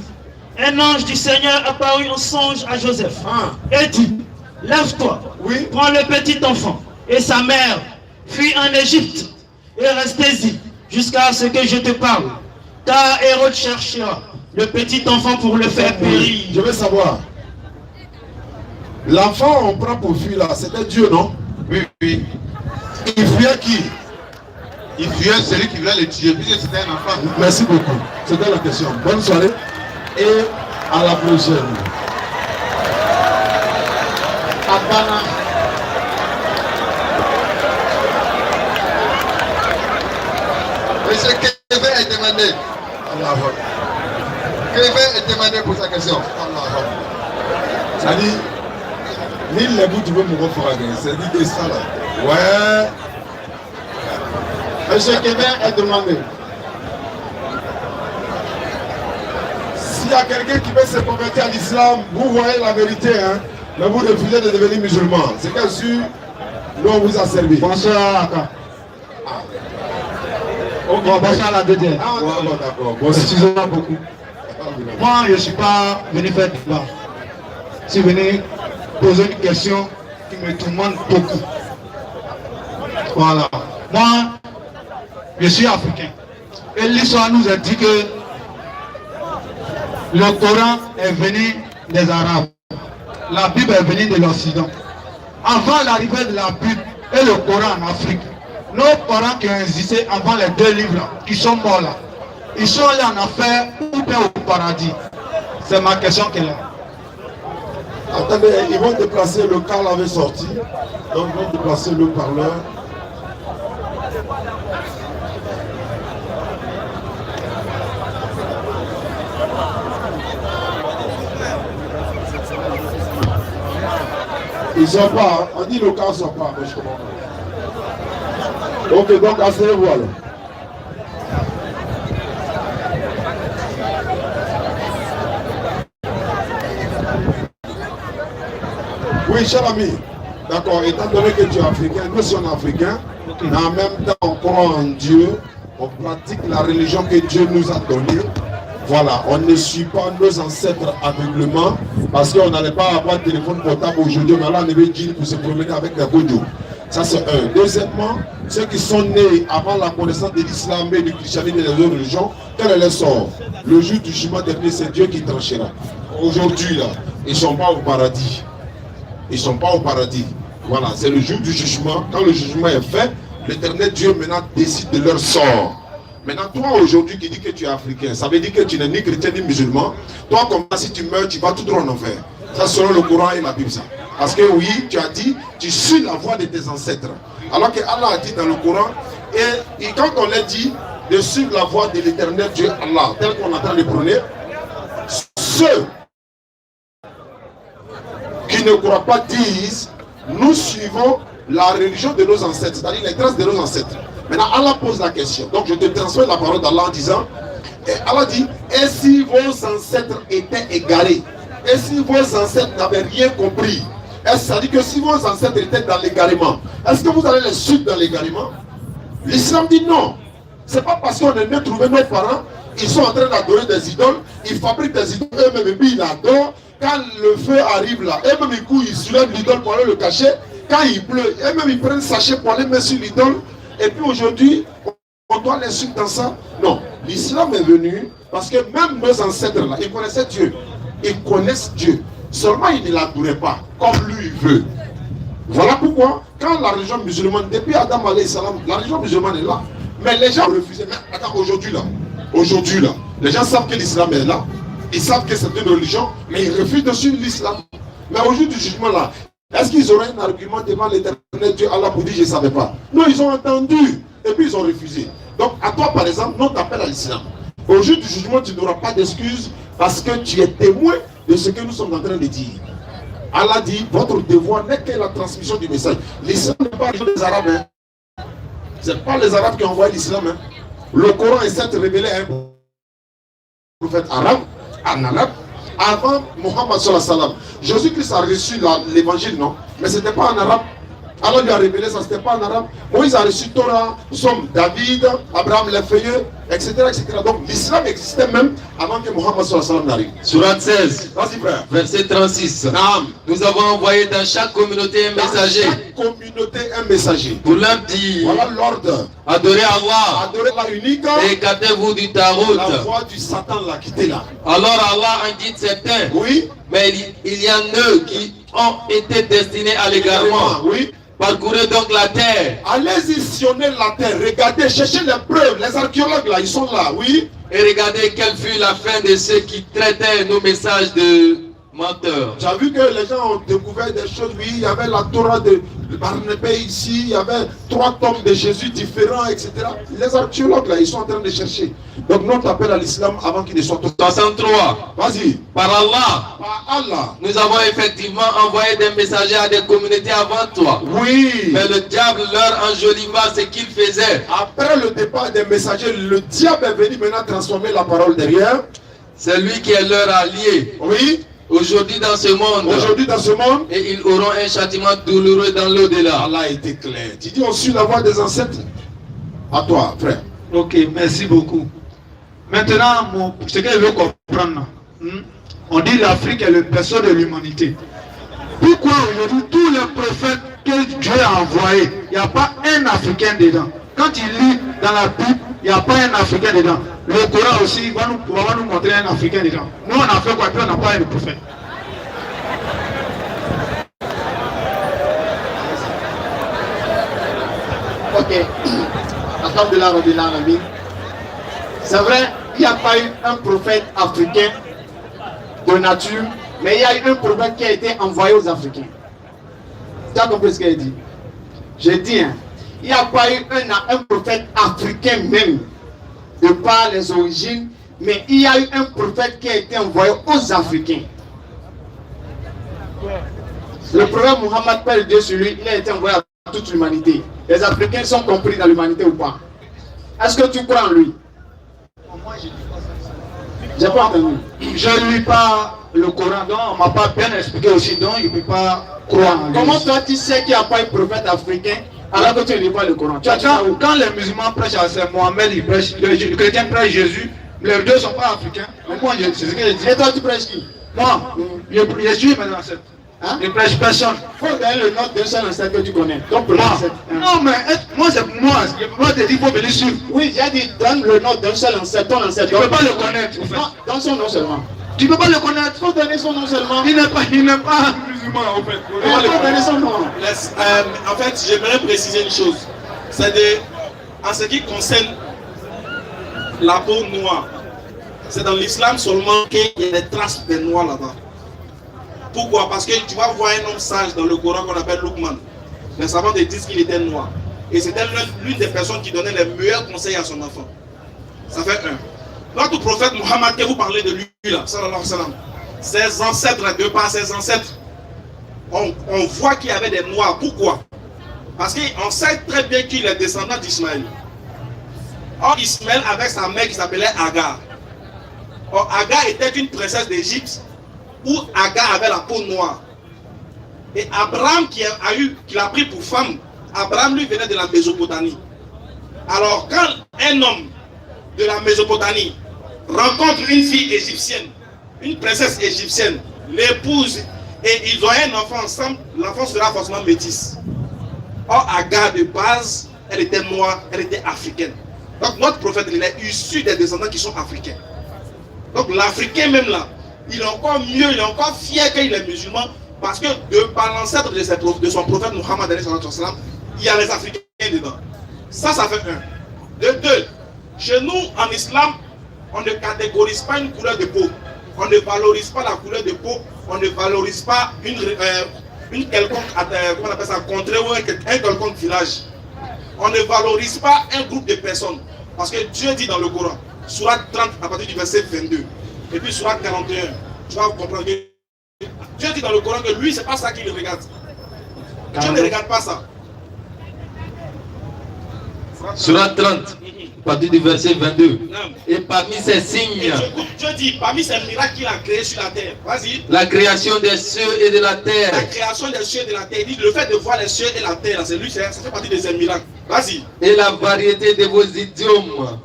un ange du Seigneur apparut en songe à Joseph Ah. et dit, lève-toi, Oui. prends le petit enfant et sa mère, fuis en Égypte et restez-y jusqu'à ce que je te parle. Car Hérode cherchera le petit enfant pour le faire périr. Je veux savoir. L'enfant on prend pour fuir là, c'était Dieu, non? Oui, oui. Il fuyait qui? Il fuyait celui qui voulait le tuer, puisque c'était un enfant. Merci beaucoup. C'était la question. Bonne soirée et à la prochaine. Abana. Monsieur Kévé est demandé. Kévé est demandé pour sa question. Ça dit, l'île les bouts, tu veux me refaire. C'est dit que ça là. Ouais. Monsieur Kévé est demandé. S'il y a quelqu'un qui veut se convertir à l'islam, vous voyez la vérité, hein. Mais vous refusez de devenir musulman. C'est qu'à sûr, nous on vous a servi. Bonsoir, Aka. Bon, bonsoir la deuxième. Ah, d'accord, d'accord. Bon, Excusez-moi beaucoup. Moi, je ne suis pas venu faire débat. Je suis venu poser une question qui me tourmente beaucoup. Voilà. Moi, je suis africain. Et l'histoire nous a dit que le Coran est venu des Arabes. La Bible est venue de l'Occident. Avant l'arrivée de la Bible et le Coran en Afrique, nos parents qui ont existé avant les deux livres là, qui sont morts là, ils sont allés en affaire ou bien au paradis. C'est ma question qu'elle a. attendez, ils vont déplacer le car avait sorti. Donc ils vont déplacer le parleur. Ils sont pas, on dit le car sort pas, mais je comprends pas. Ok, donc asseyez-vous alors. Oui, cher ami, d'accord, étant donné que tu es africain, nous sommes africains, mais en même temps on croit en Dieu, on pratique la religion que Dieu nous a donnée. Voilà, on ne suit pas nos ancêtres aveuglement, parce qu'on n'allait pas avoir de téléphone portable aujourd'hui, mais là on avait dit pour se promener avec des goudous. Ça c'est un. Deuxièmement, ceux qui sont nés avant la connaissance de l'islam et du christianisme et des autres religions, quel est leur sort? Le jour du jugement dernier, c'est Dieu qui tranchera. Aujourd'hui là, ils ne sont pas au paradis. Ils ne sont pas au paradis. Voilà, c'est le jour du jugement. Quand le jugement est fait, l'Éternel Dieu maintenant décide de leur sort. Maintenant, toi aujourd'hui qui dis que tu es africain, ça veut dire que tu n'es ni chrétien ni musulman. Toi, comme ça, si tu meurs, tu vas tout droit en enfer. Ça, selon le Coran et la Bible, ça. Parce que oui, tu as dit, tu suis la voie de tes ancêtres. Alors que Allah a dit dans le Coran, et quand on l'a dit de suivre la voie de l'Éternel Dieu Allah, tel qu'on entend le prôner, ceux qui ne croient pas disent, nous suivons la religion de nos ancêtres, c'est-à-dire les traces de nos ancêtres. Maintenant, Allah pose la question. Donc, je te transmets la parole d'Allah en disant, et Allah dit, et si vos ancêtres étaient égarés, et si vos ancêtres n'avaient rien compris, c'est-à-dire que si vos ancêtres étaient dans l'égarement, est-ce que vous allez les suivre dans l'égarement? L'islam dit non. C'est pas parce qu'on est venu trouver nos parents, ils sont en train d'adorer des idoles, ils fabriquent des idoles eux-mêmes, et puis ils adorent, quand le feu arrive là, et même ils soulèvent l'idole pour aller le cacher. Quand il pleut, et même ils prennent un sachet pour aller mettre sur l'idole. Et puis aujourd'hui, on doit l'insulter dans ça. Non, l'islam est venu parce que même nos ancêtres là, ils connaissaient Dieu. Ils connaissent Dieu. Seulement ils ne l'adoraient pas comme lui il veut. Voilà pourquoi, quand la religion musulmane, depuis Adam alayhi salam, la religion musulmane est là. Mais les gens refusaient. Mais attends, aujourd'hui là, les gens savent que l'islam est là. Ils savent que c'est une religion, mais ils refusent de suivre l'islam. Mais au jour du jugement là, est-ce qu'ils auraient un argument devant l'éternel Dieu Allah pour dire je ne savais pas? Non, ils ont entendu et puis ils ont refusé. Donc à toi par exemple, non t'appelles à l'islam. Au jour du jugement, tu n'auras pas d'excuses parce que tu es témoin de ce que nous sommes en train de dire. Allah dit, votre devoir n'est que la transmission du message. L'islam n'est pas les Arabes. Hein. Ce n'est pas les Arabes qui ont envoyé l'islam. Hein. Le Coran est certes révélé à un prophète arabe, en arabe, avant Mohammed sallallahu alayhi wa sallam. Jésus-Christ a reçu l'évangile, non? Mais ce n'était pas en arabe. Allah lui a révélé ça, ce n'était pas en arabe. Moïse a reçu Torah, Somme, David, Abraham les feuilleux, etc., etc. Donc l'islam existait même avant que Mohammed sallallahu alayhi wa sallam n'arrive. Sourate 16, vas-y frère. Verset 36. Naam. Nous avons envoyé dans chaque communauté un messager. Dans chaque communauté un messager. Pour leur dire, voilà l'ordre. Adorez Allah. Adorez Allah unique. Et écartez-vous du Tarot. La voix du Satan l'a quitté là. Alors Allah en dit certains. Oui. Mais il y en a qui ont été destinés à l'égarement. Oui. Parcourez donc la terre. Allez-y sillonner la terre. Regardez, cherchez les preuves. Les archéologues là, ils sont là, oui. Et regardez quelle fut la fin de ceux qui traitaient nos messages de menteurs. Tu as vu que les gens ont découvert des choses, oui. Il y avait la Torah de Barnabé ici. Il y avait 3 tomes de Jésus différents, etc. Les archéologues là, ils sont en train de chercher. Donc nous t'appelle à l'islam avant qu'il ne soit tout. 63. Vas-y. Par Allah. Par Allah. Nous avons effectivement envoyé des messagers à des communautés avant toi. Oui. Mais le diable leur enjoliva ce qu'il faisait. Après le départ des messagers, le diable est venu maintenant transformer la parole derrière. C'est lui qui est leur allié. Oui. Aujourd'hui dans ce monde. Aujourd'hui dans ce monde. Et ils auront un châtiment douloureux dans l'au-delà. Allah a été clair. Tu dis on suit la voie des ancêtres. À toi, frère. Ok, merci beaucoup. Maintenant, ce que je veux comprendre, on dit l'Afrique est le berceau de l'humanité. Pourquoi aujourd'hui tous les prophètes que Dieu a envoyés, il n'y a pas un Africain dedans? Quand il lit dans la Bible, il n'y a pas un Africain dedans. Le Coran aussi va nous montrer un Africain dedans. Nous on a fait quoi? Puis on n'a pas un prophète. Ok. C'est vrai, il n'y a pas eu un prophète africain de nature, mais il y a eu un prophète qui a été envoyé aux Africains. Tu as compris ce qu'il a dit? J'ai dit, hein, il n'y a pas eu un prophète africain même, de par les origines, mais il y a eu un prophète qui a été envoyé aux Africains. Le prophète Mohammed, Père de Dieu sur lui, il a été envoyé à toute l'humanité. Les Africains sont compris dans l'humanité ou pas? Est-ce que tu crois en lui? J'ai pas entendu. Je ne lis pas le Coran, donc on ne m'a pas bien expliqué aussi, donc il ne peut pas croire en lui. Comment toi tu sais qu'il n'y a pas un prophète africain alors que tu ne lis pas le Coran? Quand les musulmans prêchent à Saint Mohamed, ils prêchent, le chrétien prêche Jésus, les deux ne sont pas africains. Donc moi, c'est ce que je dis. Et toi tu prêches qui? Moi, je suis maintenant ancêtre. Hein? Je ne prêche personne. Il faut donner le nom d'un seul ancêtre que tu connais. Donc, non, mais moi c'est pour moi. Moi, je te dis, il faut venir suivre. Oui, j'ai dit, donne le nom d'un seul ancêtre, ton ancêtre. Tu ne peux pas le connaître. Non, donne son nom seulement. Tu ne peux pas le connaître. Il faut donner son nom seulement. Il n'est pas musulman, en fait. Il faut donner son nom. En fait, j'aimerais préciser une chose. C'est en ce qui concerne la peau noire, c'est dans l'islam seulement qu'il y a des traces de noirs là-bas. Pourquoi? Parce que tu vas voir un homme sage dans le Coran qu'on appelle Luqman. Les savants te disent qu'il était noir. Et c'était l'une des personnes qui donnait les meilleurs conseils à son enfant. Ça fait un. Notre prophète Mohammed, que vous parlez de lui là, sallallahu alayhi wa sallam, ses ancêtres, de par ses ancêtres, on voit qu'il y avait des noirs. Pourquoi? Parce qu'on sait très bien qu'il est descendant d'Ismaël. Or, Ismaël avec sa mère qui s'appelait Agar. Or, Agar était une princesse d'Égypte où Agar avait la peau noire. Et Abraham qui l'a pris pour femme, Abraham lui venait de la Mésopotamie. Alors quand un homme de la Mésopotamie rencontre une fille égyptienne, une princesse égyptienne, l'épouse et ils ont un enfant ensemble, l'enfant sera forcément métisse. Or, Agar de base, elle était noire, elle était africaine. Donc notre prophète, il est issu des descendants qui sont africains. Donc l'Africain même là, il est encore mieux, il est encore fier qu'il est musulman, parce que par l'ancêtre de son prophète Muhammad, il y a les Africains dedans. Ça fait un. De deux, chez nous en islam, on ne catégorise pas une couleur de peau. On ne valorise pas la couleur de peau, on ne valorise pas une quelconque, comment on appelle ça, contrée ou un quelconque village. On ne valorise pas un groupe de personnes. Parce que Dieu dit dans le Coran, Surat 30 à partir du verset 22, et puis Surat 41, tu vas comprendre que Dieu dit dans le Coran que lui, c'est pas ça qu'il regarde. Dieu ne regarde pas ça. Surat 30, à partir du verset 22. Et parmi ces signes, Dieu dit, parmi ces miracles qu'il a créés sur la terre, vas-y. La création des cieux et de la terre. La création des cieux et de la terre. Il dit, le fait de voir les cieux et la terre, c'est lui, ça fait partie de ces miracles. Vas-y. Et la variété de vos idiomes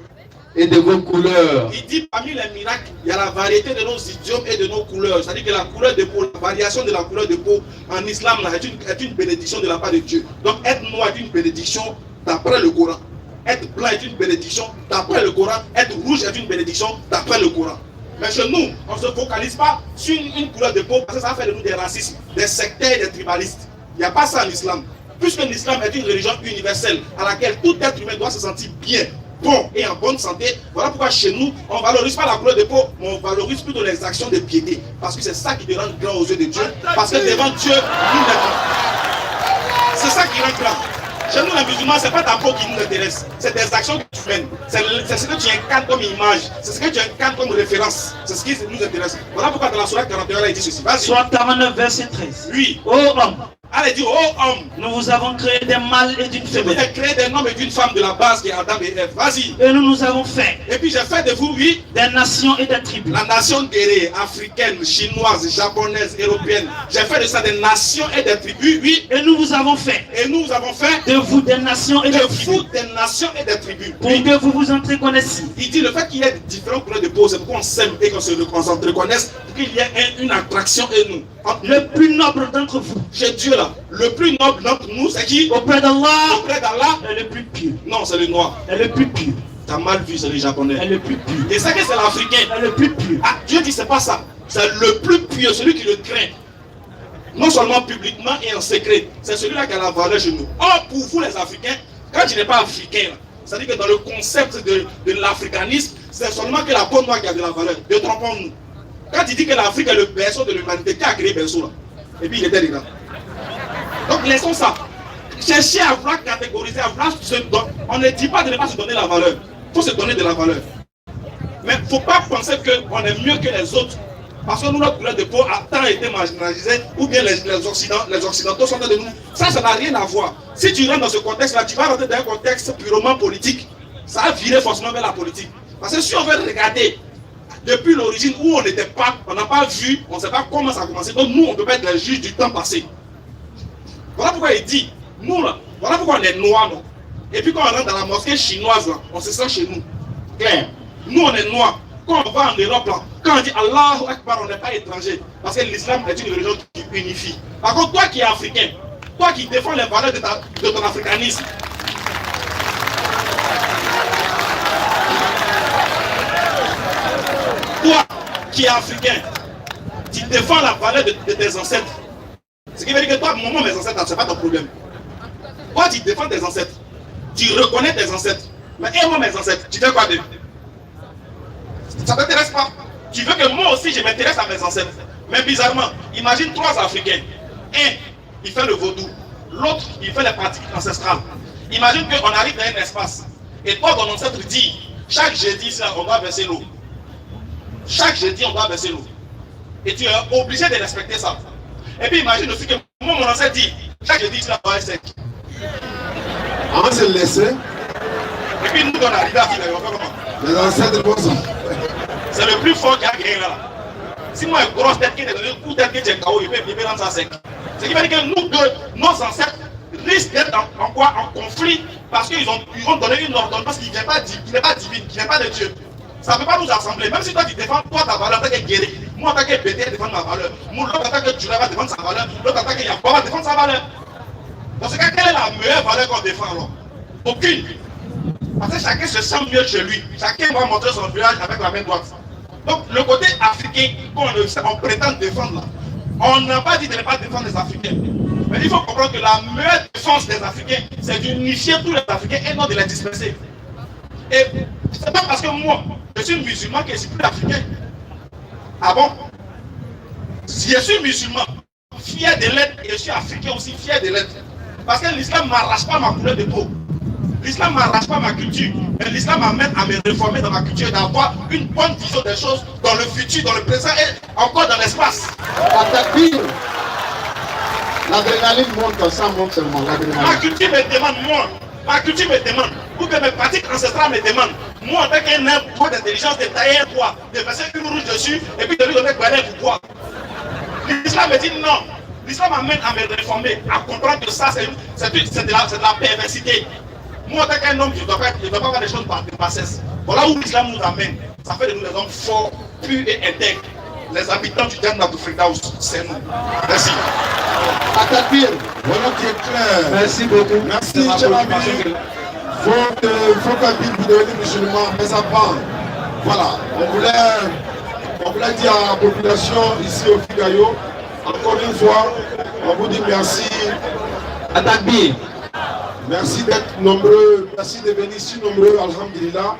et de vos couleurs. Il dit, parmi les miracles, il y a la variété de nos idiomes et de nos couleurs. C'est-à-dire que la couleur de peau, la variation de la couleur de peau en islam là, est une bénédiction de la part de Dieu. Donc être noir est une bénédiction d'après le Coran. Être blanc est une bénédiction d'après le Coran. Être rouge est une bénédiction d'après le Coran. Mais chez nous, on ne se focalise pas sur une couleur de peau parce que ça va faire de nous des racistes, des sectaires et des tribalistes. Il n'y a pas ça en islam. Puisque l'islam est une religion universelle à laquelle tout être humain doit se sentir bien, bon et en bonne santé. Voilà pourquoi chez nous, on ne valorise pas la couleur de peau, mais on valorise plutôt les actions de piété. Parce que c'est ça qui te rend grand aux yeux de Dieu. Parce que devant Dieu, nous l'avons. C'est ça qui rend grand. Chez nous, les musulmans, ce n'est pas ta peau qui nous intéresse, c'est tes actions que tu mènes. C'est ce que tu incarnes comme image, c'est ce que tu incarnes comme référence, c'est ce qui nous intéresse. Voilà pourquoi dans la Sourate 41, il dit ceci. Sourate 49, verset 13. Oui. Ô homme, allez dire, oh homme, nous vous avons créé des mâles et d'une je vous femelle. ai créé d'un homme et d'une femme de la base qui est Adam et Ève. Vas-y. Et nous nous avons fait Et puis j'ai fait de vous, oui, des nations et des tribus. la nation guerrière, africaine, chinoise, japonaise, européenne. J'ai fait de ça des nations et des tribus, oui. Et nous vous avons fait Et nous avons fait de vous des nations et de des vous tribus. des nations et des tribus. Pour Oui. que vous vous entreconnaissiez. Il dit le fait qu'il y ait différentes couleurs de peau, c'est pourquoi on s'aime et qu'on se reconnaisse, pour qu'il y ait une attraction et nous. Le plus noble d'entre vous, Chez Dieu là, le plus noble d'entre nous, c'est qui? auprès d'Allah, Auprès d'Allah? est le plus pur. Non, c'est le noir. Est le plus pur. T'as mal vu, c'est le japonais. Est le plus pur. Et c'est que c'est l'africain. Est le plus pur. Ah, Dieu dit c'est pas ça. C'est le plus pur, celui qui le craint. Non seulement publiquement et en secret. C'est celui-là qui a la valeur chez nous. Or, pour vous les Africains, quand tu n'es pas africain, c'est-à-dire que dans le concept de l'africanisme, c'est seulement que la peau noire qui a de la valeur. Ne trompons-nous. Quand il dit que l'Afrique est le berceau de l'humanité, qui a créé le berceau là? Et puis il était dedans. Donc laissons ça. Chercher à vouloir catégoriser, à vouloir se donner. On ne dit pas de ne pas se donner la valeur. Il faut se donner de la valeur. Mais il ne faut pas penser qu'on est mieux que les autres. Parce que nous, notre couleur de peau a tant été marginalisée, ou bien les Occidentaux sont de nous. Ça n'a rien à voir. Si tu rentres dans ce contexte-là, tu vas rentrer dans un contexte purement politique. Ça va virer forcément vers la politique. Parce que si on veut regarder depuis l'origine où on n'était pas, on n'a pas vu, on ne sait pas comment ça a commencé. Donc nous, on ne peut pas être les juges du temps passé. Voilà pourquoi il dit, nous là, voilà pourquoi on est noirs. Non? Et puis quand on rentre dans la mosquée chinoise, là, on se sent chez nous. Clair. Nous, on est noirs. Quand on va en Europe, là, quand on dit Allahu Akbar, on n'est pas étranger. Parce que l'islam est une religion qui unifie. Par contre, toi qui es africain, toi qui défends les valeurs de ton africanisme, toi qui es africain, tu défends la valeur de tes ancêtres. Ce qui veut dire que toi, moi, mes ancêtres, c'est pas ton problème. Toi, tu défends tes ancêtres. Tu reconnais tes ancêtres. Mais et moi, mes ancêtres, tu fais quoi d'eux? Ça ne t'intéresse pas. Tu veux que moi aussi, je m'intéresse à mes ancêtres. Mais bizarrement, imagine trois Africains. Un, il fait le vaudou. L'autre, il fait les pratiques ancestrales. Imagine qu'on arrive dans un espace. Et toi, ton ancêtre dit, chaque jeudi, on doit verser l'eau. Chaque jeudi, on doit verser l'eau. Et tu es obligé de respecter ça. Et puis imagine aussi que moi, mon ancêtre dit, chaque jeudi, tu dois être sec. On se laisser. Et puis nous, on arrive à faire comment? Les ancêtres vont ça. C'est le plus fort qui a gagné là. Si moi, une grosse tête qui est dans le coup de tête qui est KO, il peut rendre ça sec. Ce qui veut dire que nous deux, nos ancêtres, risquent d'être en conflit parce qu'ils ont donné une ordonnance qui n'est pas divine, qui n'est pas de Dieu. Ça ne peut pas nous assembler. Même si toi tu défends toi ta valeur, tu es guéri. Moi, en tant que BT, défendre ma valeur. Moi, l'autre, en tant que Djula va défendre sa valeur. L'autre, en tant que Yamba va défendre sa valeur. Dans ce cas, quelle est la meilleure valeur qu'on défend alors? Aucune. Parce que chacun se sent mieux chez lui. Chacun va montrer son village avec la main droite. Donc, le côté africain qu'on prétend défendre là, on n'a pas dit de ne pas défendre les Africains. Mais il faut comprendre que la meilleure défense des Africains, c'est d'unifier tous les Africains et non de les disperser. Et c'est pas parce que moi, je suis musulman que je suis plus africain. Ah bon? Si je suis musulman, fier de l'être, et je suis africain aussi fier de l'être. Parce que l'islam ne m'arrache pas ma couleur de peau. L'islam ne m'arrache pas ma culture. Mais l'islam m'amène à me réformer dans ma culture et d'avoir une bonne vision des choses dans le futur, dans le présent et encore dans l'espace. L'adrénaline monte, ça monte seulement. Ma culture me demande, moi. Ma culture me demande. Ou que mes pratiques ancestrales me demandent. Moi, en tant qu'un impôt d'intelligence, de tailler un poids, de passer une rouge dessus et puis de lui donner un poids. L'islam me dit non. L'islam m'amène à me réformer, à comprendre que ça, c'est de la perversité. Moi, en tant qu'un homme, je ne dois pas faire des choses par bassesse. Voilà où l'islam nous amène. Ça fait de nous des hommes forts, purs et intègres. Les habitants du Jannat du Firdaus, c'est nous. Merci. Atakbir. Voilà qui est clair. Merci beaucoup. Merci, Chalabi. Faut qu'un bit vous devenez musulman, mais ça prend. Voilà. On voulait dire à la population ici au Figayo, encore une fois, on vous dit merci. Atakbir. Merci d'être nombreux, merci de venir si nombreux, alhamdulillah.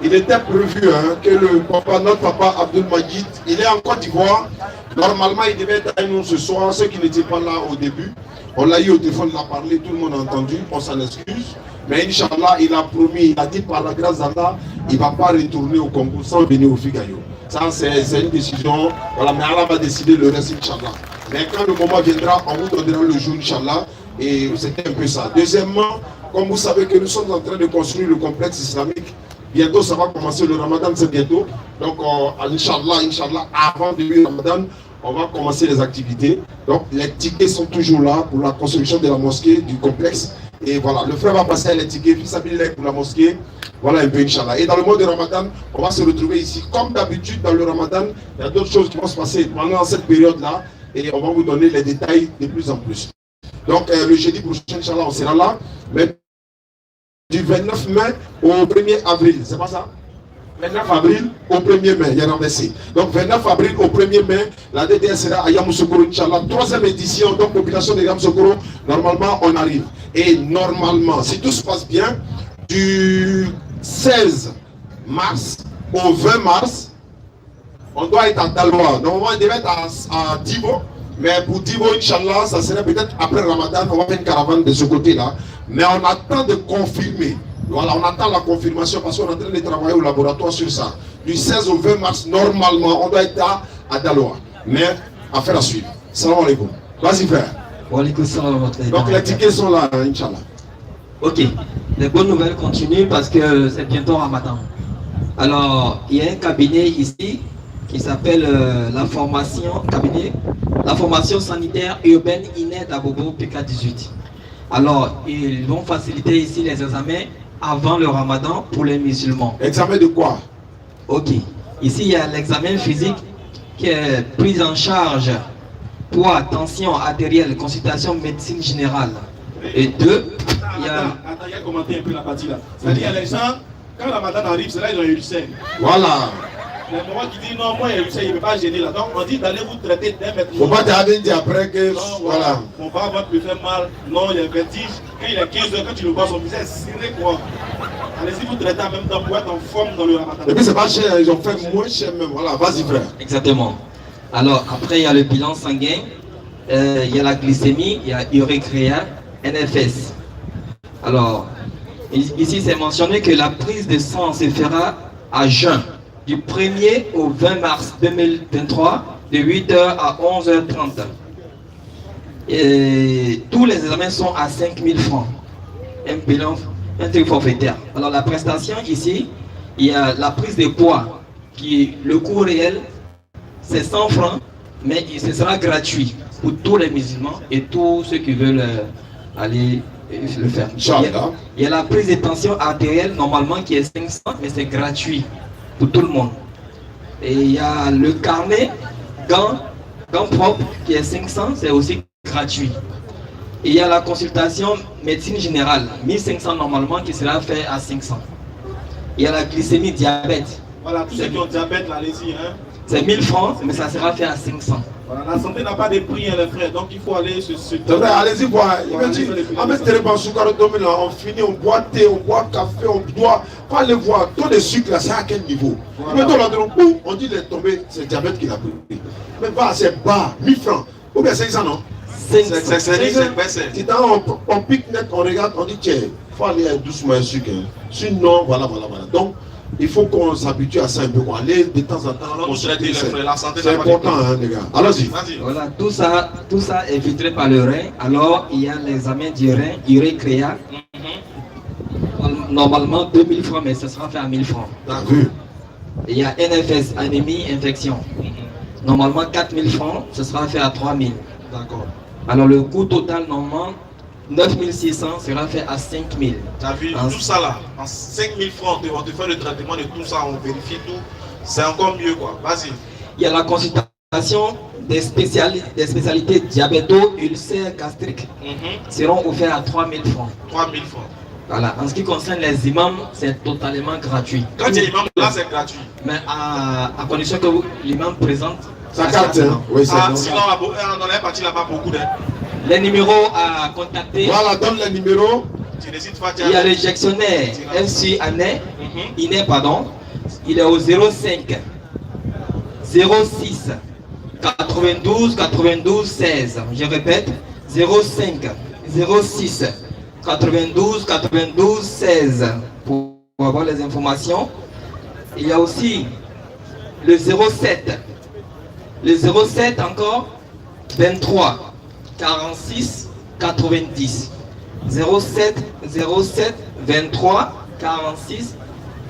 Il était prévu que notre papa Abdul Majid, il est en Côte d'Ivoire. Normalement, il devait être avec nous ce soir. Ceux qui n'étaient pas là au début, on l'a eu au téléphone, il a parlé, tout le monde a entendu, on s'en excuse. Mais Inch'Allah, il a promis, il a dit par la grâce d'Allah, il ne va pas retourner au Congo sans venir au Figayo. Ça, c'est une décision. Voilà, mais Allah va décider le reste, Inch'Allah. Mais quand le moment viendra, on vous donnera le jour, Inch'Allah. Et c'était un peu ça. Deuxièmement, comme vous savez que nous sommes en train de construire le complexe islamique, bientôt ça va commencer, le Ramadan c'est bientôt. Donc, Inch'Allah, avant début Ramadan, on va commencer les activités. Donc, les tickets sont toujours là pour la construction de la mosquée, du complexe. Et voilà, le frère va passer les tickets, puis s'habiller pour la mosquée. Voilà un peu, Inch'Allah. Et dans le mois de Ramadan, on va se retrouver ici. Comme d'habitude, dans le Ramadan, il y a d'autres choses qui vont se passer pendant cette période-là. Et on va vous donner les détails de plus en plus. Donc, le jeudi prochain, Inch'Allah, on sera là. Mais du 29 mai au 1er avril, c'est pas ça? 29 avril au 1er mai, il y a renversé. Donc, 29 avril au 1er mai, la DDS sera à Yamoussoukro, Inch'Allah. 3e édition, donc, population de Yamoussoukro. Normalement, on arrive. Et normalement, si tout se passe bien, du 16 mars au 20 mars, on doit être à Daloa. Normalement, on devait être à Divo. Mais pour Divo, Inch'Allah, ça serait peut-être après Ramadan, on va faire une caravane de ce côté-là. Mais on attend de confirmer. Voilà, on attend la confirmation parce qu'on est en train de travailler au laboratoire sur ça. Du 16 au 20 mars, normalement, on doit être à Daloa. Mais, affaire à suivre. Salam alaikum. Vas-y, frère. Donc, les tickets sont là, Inch'Allah. Ok. Les bonnes nouvelles continuent parce que c'est bientôt Ramadan. Alors, il y a un cabinet ici qui s'appelle la formation sanitaire urbaine INED à Bobo PK18. Alors, ils vont faciliter ici les examens avant le Ramadan pour les musulmans. Examen de quoi? Ok. Ici, il y a l'examen physique qui est pris en charge pour tension artérielle, consultation médecine générale. Et deux, il y a... Attends, il y a commenté un peu la partie là. C'est-à-dire, il y a les gens, quand le Ramadan arrive, c'est là qu'ils ont eu le sein. Voilà. Le moment qui dit non, moi il il ne peut pas gêner là. Donc on dit d'aller vous traiter d'un mètre. Faut pas t'avenir après que. Non, voilà. Mon bras peut faire mal. Non, il y a un vertige. Quand il est 15 heures, quand tu le vois, son visage serré quoi. Allez-y vous traiter en même temps pour être en forme dans le Ramadan. Et puis c'est pas cher, ils ont fait moins cher même. Voilà, vas-y frère. Exactement. Alors après il y a le bilan sanguin, il y a la glycémie, il y a urécréa, NFS. Alors ici c'est mentionné que la prise de sang se fera à jeun. Du 1er au 20 mars 2023, de 8h à 11h30. Et tous les examens sont à 5 000 francs. Un bilan, un truc forfaitaire. Alors la prestation ici, il y a la prise de poids, qui le coût réel, c'est 100 francs, mais ce sera gratuit pour tous les musulmans et tous ceux qui veulent aller le faire. Il y a la prise de tension artérielle, normalement, qui est 500, mais c'est gratuit pour tout le monde. Et il y a le carnet gants propres qui est 500, c'est aussi gratuit. Et il y a la consultation médecine générale, 1500 normalement, qui sera fait à 500. Il y a la glycémie diabète. Voilà, tous ceux qui ont diabète, là, allez-y. Hein. C'est 1000 francs, mais ça sera fait à 500. Voilà, la santé n'a pas de prix, hein, les frères, donc il faut aller se... Allez-y voir. Il m'a dit, on finit, on boit thé, on boit café, on doit pas aller voir. Taux de sucre là, c'est à quel niveau? On dit les tombées, c'est le diabète qui l'a pris. Mais pas, c'est bas, 1000 francs. Ou bien 500, non? C'est on pique net, on regarde, on dit tiens, il faut aller doucement un sucre. Sinon, voilà. Donc, il faut qu'on s'habitue à ça un peu. Aller de temps en temps. C'est important, hein, les gars. Allons-y. Voilà, tout ça est filtré par le rein. Alors, il y a l'examen du rein, urécréa. Normalement 2000 francs, mais ce sera fait à 1000 francs. Il y a NFS, anémie, infection. Normalement 4000 francs, ce sera fait à 3000. D'accord. Alors le coût total normalement 9600 sera fait à 5000. Tu as vu tout ça là, en 5000 francs, on te fait le traitement de tout ça, on vérifie tout, c'est encore mieux quoi. Vas-y. Il y a la consultation des spécialités diabéto-ulcères gastriques seront offerts à 3000 francs. 3000 francs. Voilà, en ce qui concerne les imams, c'est totalement gratuit. Quand il y a l'imam là, c'est gratuit. Mais à condition que l'imam présente sa carte. Oui, sinon, dans la partie là-bas, beaucoup d'aide. Les numéros à contacter. Voilà, donne les numéros. Il y a l'éjectionnaire MC Iné, pardon. Il est au 05 06 92 92 16. Je répète, 05 06 92 92 16 pour avoir les informations. Il y a aussi le 07. Le 07 encore 23 46 90. 07 23 46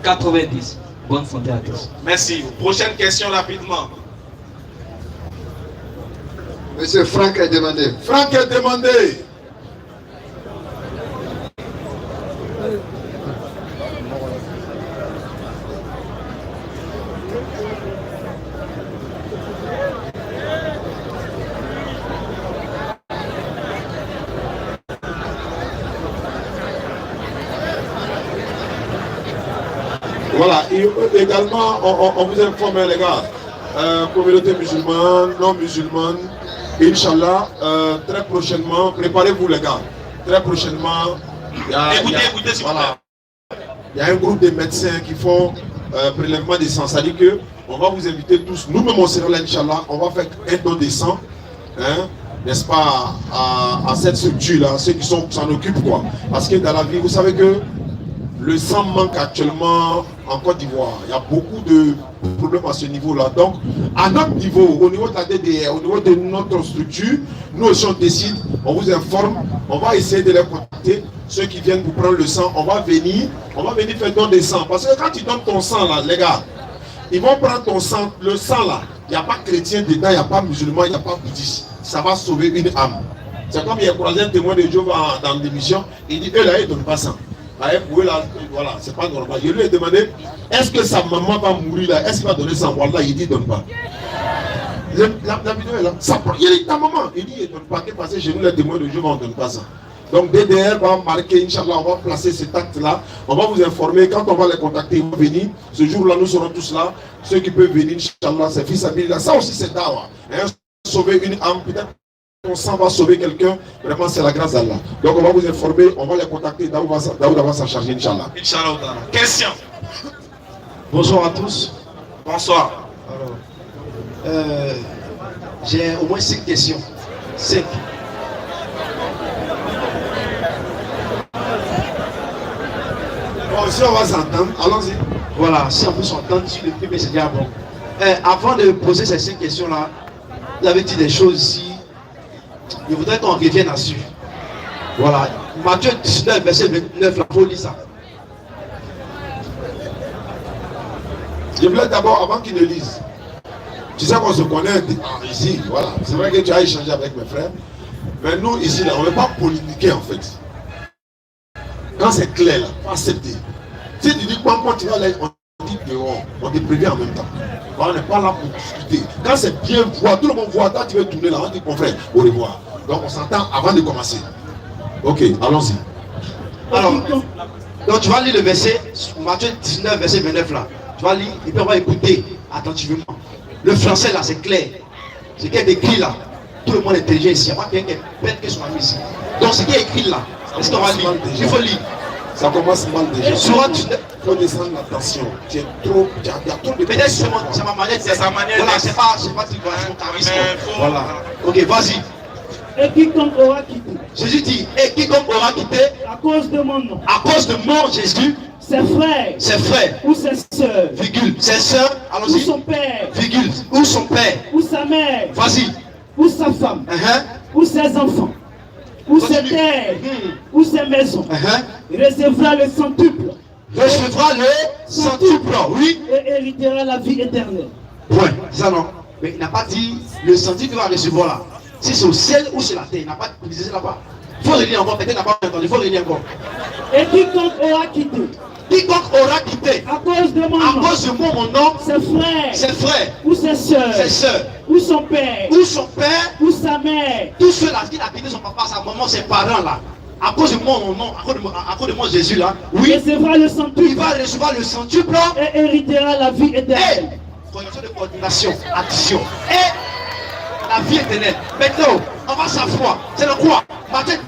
90. Bonne santé à tous. Merci. Prochaine question rapidement. Monsieur Franck est demandé. Franck est demandé. Voilà, et également, on vous informe, les gars, communauté musulmane, non musulmane, Inch'Allah, très prochainement, préparez-vous les gars, très prochainement, il y a un groupe de médecins qui font prélèvement de sang, c'est-à-dire qu'on va vous inviter tous, nous-mêmes on sera là, Inch'Allah, on va faire un don de sang, hein, n'est-ce pas, à cette structure-là, ceux qui s'en occupent, quoi. Parce que dans la vie, vous savez que le sang manque actuellement en Côte d'Ivoire. Il y a beaucoup de problèmes à ce niveau-là. Donc, à notre niveau, au niveau de la DDR, au niveau de notre structure, nous aussi on décide, on vous informe, on va essayer de les contacter. Ceux qui viennent vous prendre le sang, on va venir faire don de sang. Parce que quand tu donnes ton sang là, les gars, ils vont prendre ton sang, le sang là, il n'y a pas chrétien dedans, il n'y a pas musulman, il n'y a pas bouddhiste. Ça va sauver une âme. C'est comme il y a croisé un témoin de Jéhovah dans l'émission, il dit, eux là, ils ne donnent pas sang. Voilà, c'est pas normal. Je lui ai demandé, est-ce que sa maman va mourir là? Est-ce qu'il va donner sang? Voilà, il dit, donne pas. La vidéo est là. Il dit, ta maman. Il dit, il donne pas. Parce que chez nous, les témoins de Jéhovah, on ne donne pas ça. Donc, DDR va marquer, Inch'Allah, on va placer cet acte-là. On va vous informer. Quand on va les contacter, ils vont venir. Ce jour-là, nous serons tous là. Ceux qui peuvent venir, Inch'Allah, c'est fils à là. Ça aussi, c'est dawa. Hein? Sauver une âme, peut-être. On s'en va sauver quelqu'un, vraiment c'est la grâce d'Allah. Donc on va vous informer, on va les contacter, Daoud va s'en charger, Inch'Allah. Inch'Allah. Question. Bonsoir à tous. Bonsoir. Alors, j'ai au moins 5 questions. 5. Bon, si on va s'entendre, allons-y. Voilà, si on peut s'entendre sur le premier, c'est déjà bon. Avant de poser ces 5 questions-là, vous avez dit des choses ici. Je voudrais qu'on revienne là-dessus. Voilà. Matthieu 19, verset 29, la faut lire ça. Je voulais d'abord, avant qu'il ne lise, tu sais qu'on se connaît ici, voilà. C'est vrai que tu as échangé avec mes frères, mais nous ici, là, on ne veut pas polémiquer en fait. Quand c'est clair, là, pas accepter. Si tu dis quand tu vas là, on dit dehors. On te prévient en même temps. On n'est pas là pour discuter. Quand c'est bien voir, tout le monde voit, quand tu veux tourner là, on dit confrère, au revoir. Donc on s'entend avant de commencer. Ok, allons-y. Alors, donc tu vas lire le verset, Matthieu 19, verset 29 là. Tu vas lire et puis on va écouter attentivement. Le français là, c'est clair. Ce qui est écrit là, tout le monde est intelligent ici. Il n'y a pas quelqu'un qui est bête que son ami ici. Donc ce qui est écrit là, est-ce qu'on va lire? Il faut lire. Ça commence mal déjà. Surat, il faut descendre la tension. Tu es trop, il y a trop de peut-être c'est ma manière. C'est sa manière. Voilà, c'est pas son charisme. Voilà. Ok, vas-y. Et quiconque aura quitté. Jésus dit, et quiconque aura quitté à cause de mon nom. À cause de mon Jésus. Ses frères. Ou ses sœurs. Virgule. Ses sœurs. Allons-y. Ou son père. Virgule. Ou son père. Ou sa mère. Vas-y. Ou sa femme. Ou ses enfants. Ou ses terres. Ou ses maisons. Recevra le centuple. Recevra le centuple. Oui. Et héritera la vie éternelle. Ouais, ça non. Mais il n'a pas dit le centuple va recevoir là. Si c'est au ciel ou sur la terre, il n'a pas utilisé là-bas. Il faut relire encore, peut-être n'a pas entendu, il faut relire encore. Et quiconque aura quitté. Quiconque aura quitté. À cause de mon nom. À cause de mon nom. Ses frères. Ou ses sœurs. Ses sœurs. Ou son père. Ou son père. Ou sa mère. Tous ceux-là qui a quitté son papa, sa maman, ses parents là. À cause de mon nom, à cause de mon Jésus là. Oui. Recevra le centuple. Il va recevoir le centuple. Et héritera la vie éternelle. Conjonction de coordination, addition. Et la vie éternelle. Maintenant, on va savoir. C'est le quoi? Matthieu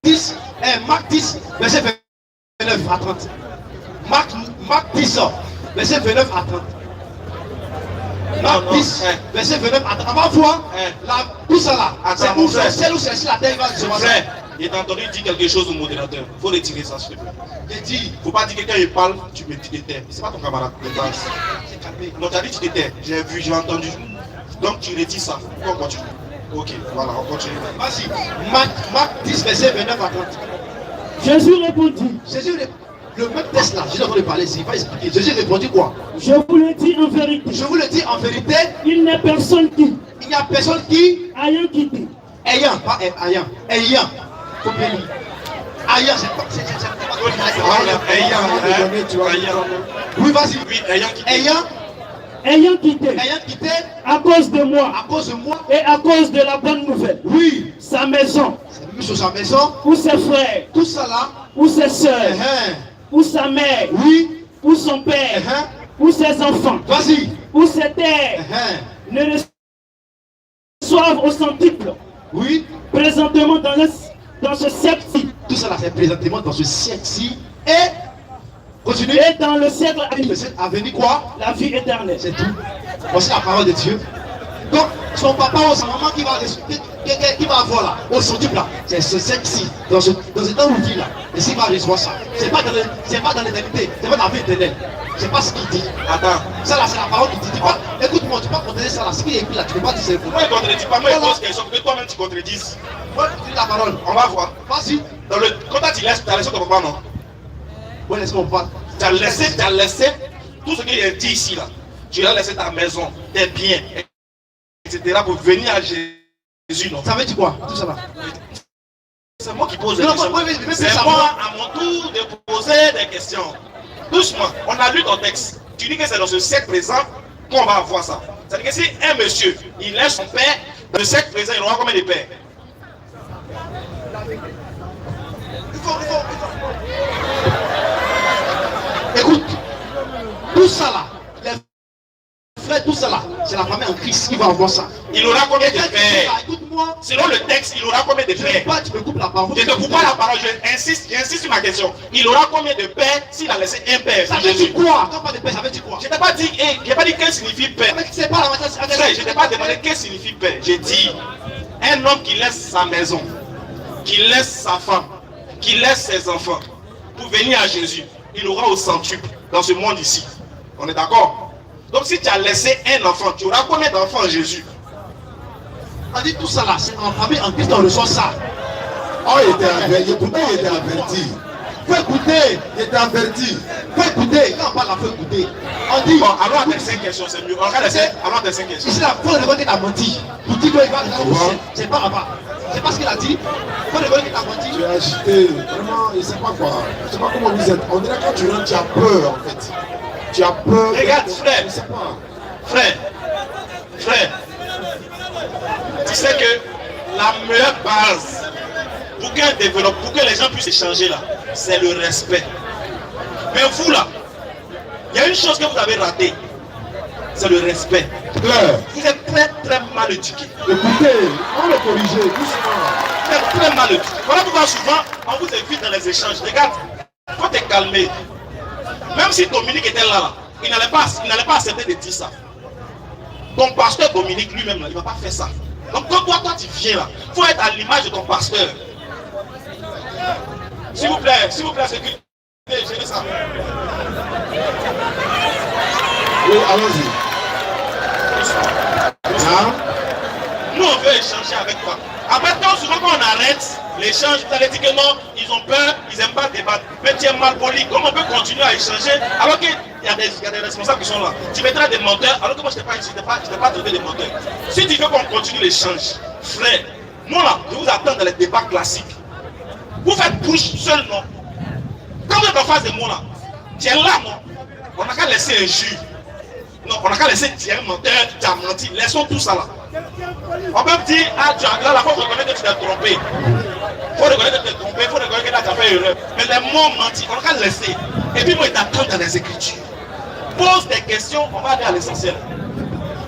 10, Marc 10, verset 29 à 30. Marc 10, verset 29 à 30. Marc 10, verset 29 à 30. On va voir tout ça là. C'est où c'est où c'est la terre il va recevoir ça. Il est entendu dire quelque chose au modérateur. Il faut retirer ça, s'il te plaît. J'ai dit. Il ne faut pas dire que quelqu'un il parle, tu me dis des termes. Ce n'est pas ton camarade de base. Non, tu as dit tu t'étais. J'ai vu, j'ai entendu. Donc tu retires ça. On continue. Ok, voilà, on continue. Vas-y. Marc 10, verset 29 à 30. Jésus répondit. Le même texte là, je vais parler ici, il va expliquer. Jésus répondit quoi? Je vous le dis en vérité. Je vous le dis en vérité. Il n'y a personne qui. Il n'y a personne qui. Ayant quitté. Ayant, pas ayant. Ayant. Faut bien lire. Ayant, c'est pas. Oui, vas-y. Oui, ayant quitté. Ayant quitté. Ayant quitté. À cause de moi. À cause de moi. Et à cause de la bonne nouvelle. Oui. Sa maison. Sur sa maison. Ou ses frères. Tout ça là. Ou ses sœurs. Ou sa mère. Oui. Ou son père. Ou ses enfants. Vas-y. Ou ses terres. Ne reçoivent au centuple. Oui. Présentement dans ce siècle-ci. Tout ça là, c'est présentement dans ce siècle-ci. Et continue. Et dans le siècle à venir. À venir quoi? La vie éternelle. C'est tout. Voici la parole de Dieu. Donc, son papa ou sa maman qui va avoir là, au centuple là, c'est ce siècle-ci, dans ce temps où il vit là. Et s'il va recevoir ça, c'est pas dans l'éternité, c'est pas dans la vie éternelle. C'est pas ce qu'il dit. Attends. Ça là, c'est la parole qu'il dit. Dis pas, écoute-moi, tu peux pas contredire ça là. Ce qu'il est écrit là, tu peux pas dire c'est faux. Moi, il ne contredit pas. Moi, il pose quelque chose que toi-même tu contredises. Moi, tu dis la parole. On va voir. Vas-y. Quand tu laisses ton papa, non? Ouais, laisse-moi parler. Tu as laissé tout ce qu'il a dit ici là. Tu as laissé ta maison, tes biens, etc. pour venir à Jésus, non? Ça veut dire quoi? Tout ça là. C'est moi qui pose des questions. C'est moi à mon tour de poser des questions. Doucement, on a lu ton texte. Tu dis que c'est dans ce siècle présent qu'on va avoir ça. C'est-à-dire que si un monsieur, il laisse son père, dans le siècle présent, il aura combien de pères? Écoute, tout ça là, les frères, tout ça là, c'est la famille en Christ qui va avoir ça. Il aura combien de pères? Écoute-moi. Selon le texte, il aura combien de pères? Tu me coupes la parole. Je ne te coupe pas la parole, j'insiste sur ma question. Il aura combien de pères s'il a laissé un père? Ça veut dire quoi? Quand pas de père, ça veut dire quoi? Je t'ai pas dit, qu'est-ce signifie père. C'est pas la matière. Je t'ai pas demandé qu'est-ce signifie père. J'ai dit, un homme qui laisse sa maison, qui laisse sa femme, qui laisse ses enfants pour venir à Jésus, il aura au centuple dans ce monde ici. On est d'accord? Donc si tu as laissé un enfant, tu auras combien d'enfants en Jésus? On dit tout ça là, c'est en famille, en Christ on reçoit ça. Oh, il était averti. Pourquoi il était averti? Faut écouter. Il était averti. Faut écouter. Quand on parle là, faut écouter. On dit. Bon, allons à tes 5 questions, c'est mieux. Allons à tes 5 questions. Ici là, faut le reconnaître qu'il a menti. Pour dire qu'il va c'est pas là-bas. C'est pas ce qu'il a dit. Faut le reconnaître qu'il a menti. Tu es agité. Vraiment, il ne sait pas quoi. Je ne sais pas comment vous êtes. On dirait quand tu rentres, tu as peur en fait. Tu as peur. Regarde, frère. Frère. Tu sais que la meilleure base pour que les gens puissent échanger là, c'est le respect. Mais vous là, il y a une chose que vous avez ratée, c'est le respect. Claire. Vous êtes très très mal éduqués. Écoutez, on le corriger doucement. Vous êtes très mal éduqués. Voilà pourquoi souvent on vous évite dans les échanges. Regarde, il faut te calmer. Même si Dominique était là, il n'allait pas accepter de dire ça. Ton pasteur Dominique lui-même, il ne va pas faire ça. Donc quand toi tu viens là, il faut être à l'image de ton pasteur. S'il vous plaît, sécurité, gérez ça. Oui, allons-y. Nous on veut échanger avec toi. Après souvent quand on arrête l'échange, vous allez dire que non, ils ont peur, ils n'aiment pas débattre. Mais tu es mal poli. Comment on peut continuer à échanger alors qu'il y a des responsables qui sont là? Tu mettras des menteurs alors que moi je n'ai pas traité des menteurs. Si tu veux qu'on continue l'échange, frère, nous là, je vous attends dans les débats classiques. Vous faites bouche seul, non? Quand vous êtes en face de moi là, tu es là, non? On n'a qu'à laisser un juge. Non, on n'a qu'à laisser dire un menteur, tu as menti. Laissons tout ça là. On peut me dire, ah, tu as là, il faut reconnaître que tu t'es trompé. Il faut reconnaître que tu t'es trompé, il faut reconnaître que tu as fait erreur. Mais les mots mentis, on n'a qu'à laisser. Et puis moi, il t'attend dans les Écritures. Pose des questions, on va aller à l'essentiel.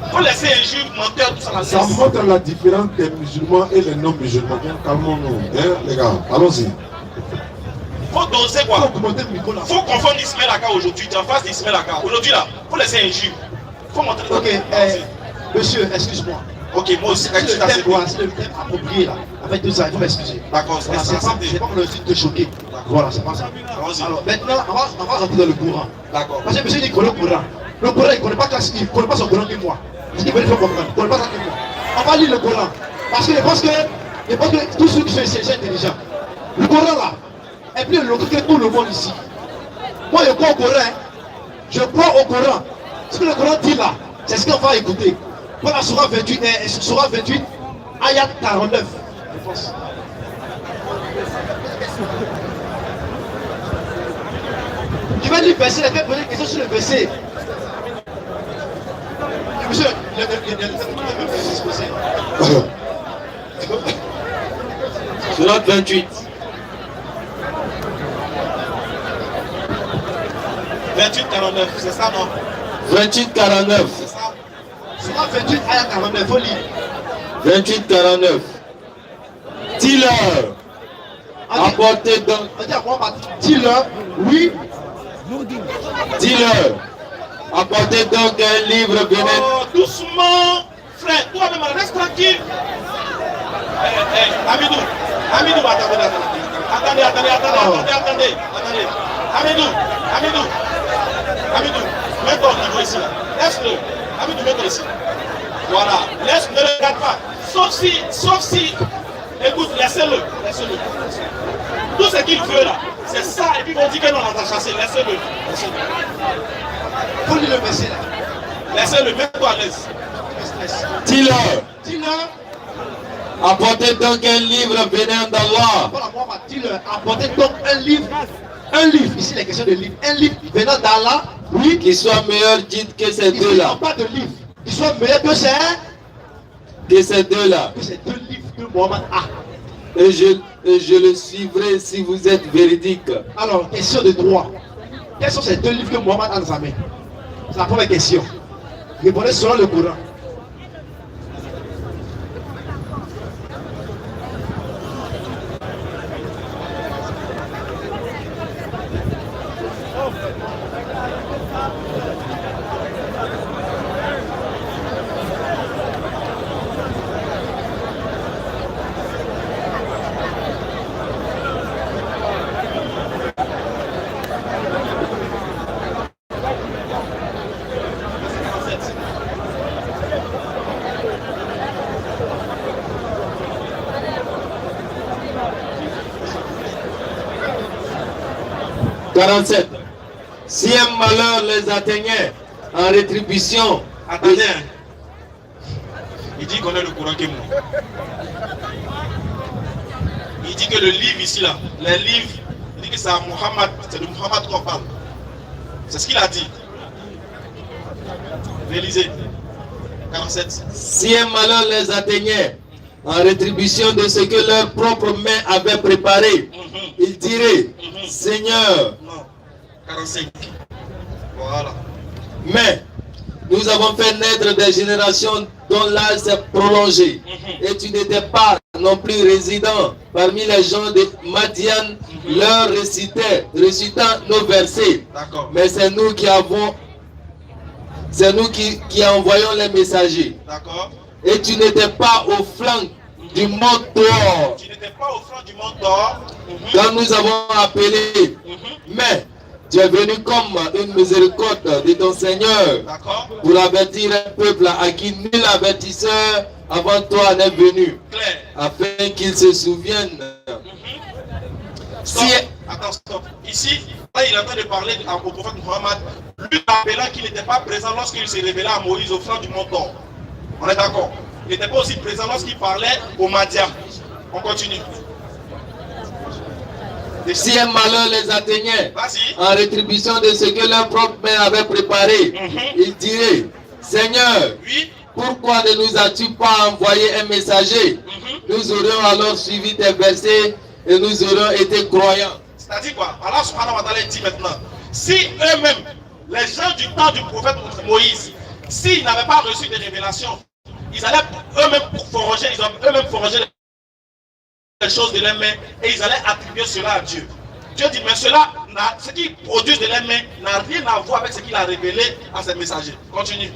Il faut laisser un juge menteur, tout ça là. Ça montre la différence des musulmans et les non-musulmans. Calmons-nous, hein, les gars. Allons-y. Faut doser quoi? Faut confondre Ismaël Aka aujourd'hui. Tu es en face d'Ismaël Aka. Aujourd'hui là, faut laisser un juge. Faut montrer. Ok, monsieur, excuse-moi. Ok, moi aussi, c'est le thème approprié là. Avec tout ça, il faut m'excuser. D'accord, voilà, c'est pas pour le site de choquer. Voilà, c'est pas ça. Alors maintenant, on va rentrer dans le courant. D'accord. Parce que monsieur dit qu'il connaît le courant. Le courant, il ne connaît pas classique, il ne connaît pas son courant que moi. C'est ce qu'il veut faire comprendre. Il ne connaît pas ça que moi. On va lire le courant. Parce que je pense que tous ceux qui sont ici sont intelligents. Le courant là est plus logique que tout le monde ici. Moi, je crois au Coran. Je crois au Coran. Ce que le Coran dit là, c'est ce qu'on va écouter. Voilà, Surah 28, ayat 49. Je pense. Je vais lui verser, je vais poser une question sur le verset. Monsieur, Surah 28. 28-49, c'est ça, non? 28-49. C'est ça. Surah 28, ayat 49, faut lire. 28-49. Dis-leur. Apportez donc. Dis-leur, oui. Dis-leur. Apportez donc un livre béni. Oh, doucement, frère, toi-même, reste tranquille. Amidou, attendez. Amidou, mets-toi au niveau ici. Laisse-le. Amidou, mets-toi ici. Voilà, ne le regarde pas. Sauf si, écoute, laissez-le. Tout ce qu'il veut là, c'est ça. Et puis on dit que non, on va chasser. Laissez-le. Faut lire le verset là. Laissez-le, mets-toi à l'aise. Dis-leur. Apportez donc un livre venant d'Allah. Dis-leur, apportez donc un livre. Un livre, ici la question de livre. Un livre venant d'Allah, oui. Qui soit meilleur dites que ces deux-là. Pas de livre. Qui soit meilleur que ces. Que ces deux-là. Que ces deux livres que Mohammed a. Et je le suivrai si vous êtes véridique. Alors, question de droit. Quels sont ces deux livres que Mohammed a dans sa main? C'est la première question. Répondez selon le Coran. Si un malheur les atteignait en rétribution. Attendez, il dit qu'on est le courant que moi. Il dit que le livre ici là, les livres, il dit que c'est à Muhammad, c'est de Muhammad qu'on parle. C'est ce qu'il a dit. Réalisez. 47. Si un malheur les atteignait, en rétribution de ce que leurs propres mains avaient préparé, ils diraient, Seigneur. Non. 45. Voilà. Mais nous avons fait naître des générations dont l'âge s'est prolongé. Et tu n'étais pas non plus résident parmi les gens de Madian, leur récitant nos versets. Mais c'est nous qui avons, c'est nous qui envoyons les messagers. D'accord. Et tu n'étais pas au flanc du monde dehors. Tu n'étais pas au flanc du monde dehors. Quand nous avons appelé, mais tu es venu comme une miséricorde de ton Seigneur pour avertir un peuple à qui nul avertisseur avant toi n'est venu, afin qu'il se souvienne. Stop. Attends, stop. Ici, là, il est en train de parler au prophète Mohammed, lui appelant qu'il n'était pas présent lorsqu'il s'est révélé à Moïse au flanc du mont d'or. On est d'accord? Il n'était pas aussi présent lorsqu'il parlait au Madiam. On continue. Si un malheur les atteignait, en rétribution de ce que leurs propres mains avaient préparé, ils diraient, Seigneur, pourquoi ne nous as-tu pas envoyé un messager? Nous aurions alors suivi tes versets et nous aurions été croyants. C'est-à-dire quoi? Allah subhanahu wa ta'ala dit maintenant, si eux-mêmes, les gens du temps du prophète Moïse, s'ils n'avaient pas reçu des révélations, ils allaient eux-mêmes forger, eux-mêmes forger les choses de leurs mains et ils allaient attribuer cela à Dieu. Dieu dit, mais cela, ce qu'ils produisent de leurs mains n'a rien à voir avec ce qu'il a révélé à ses messagers. Continue.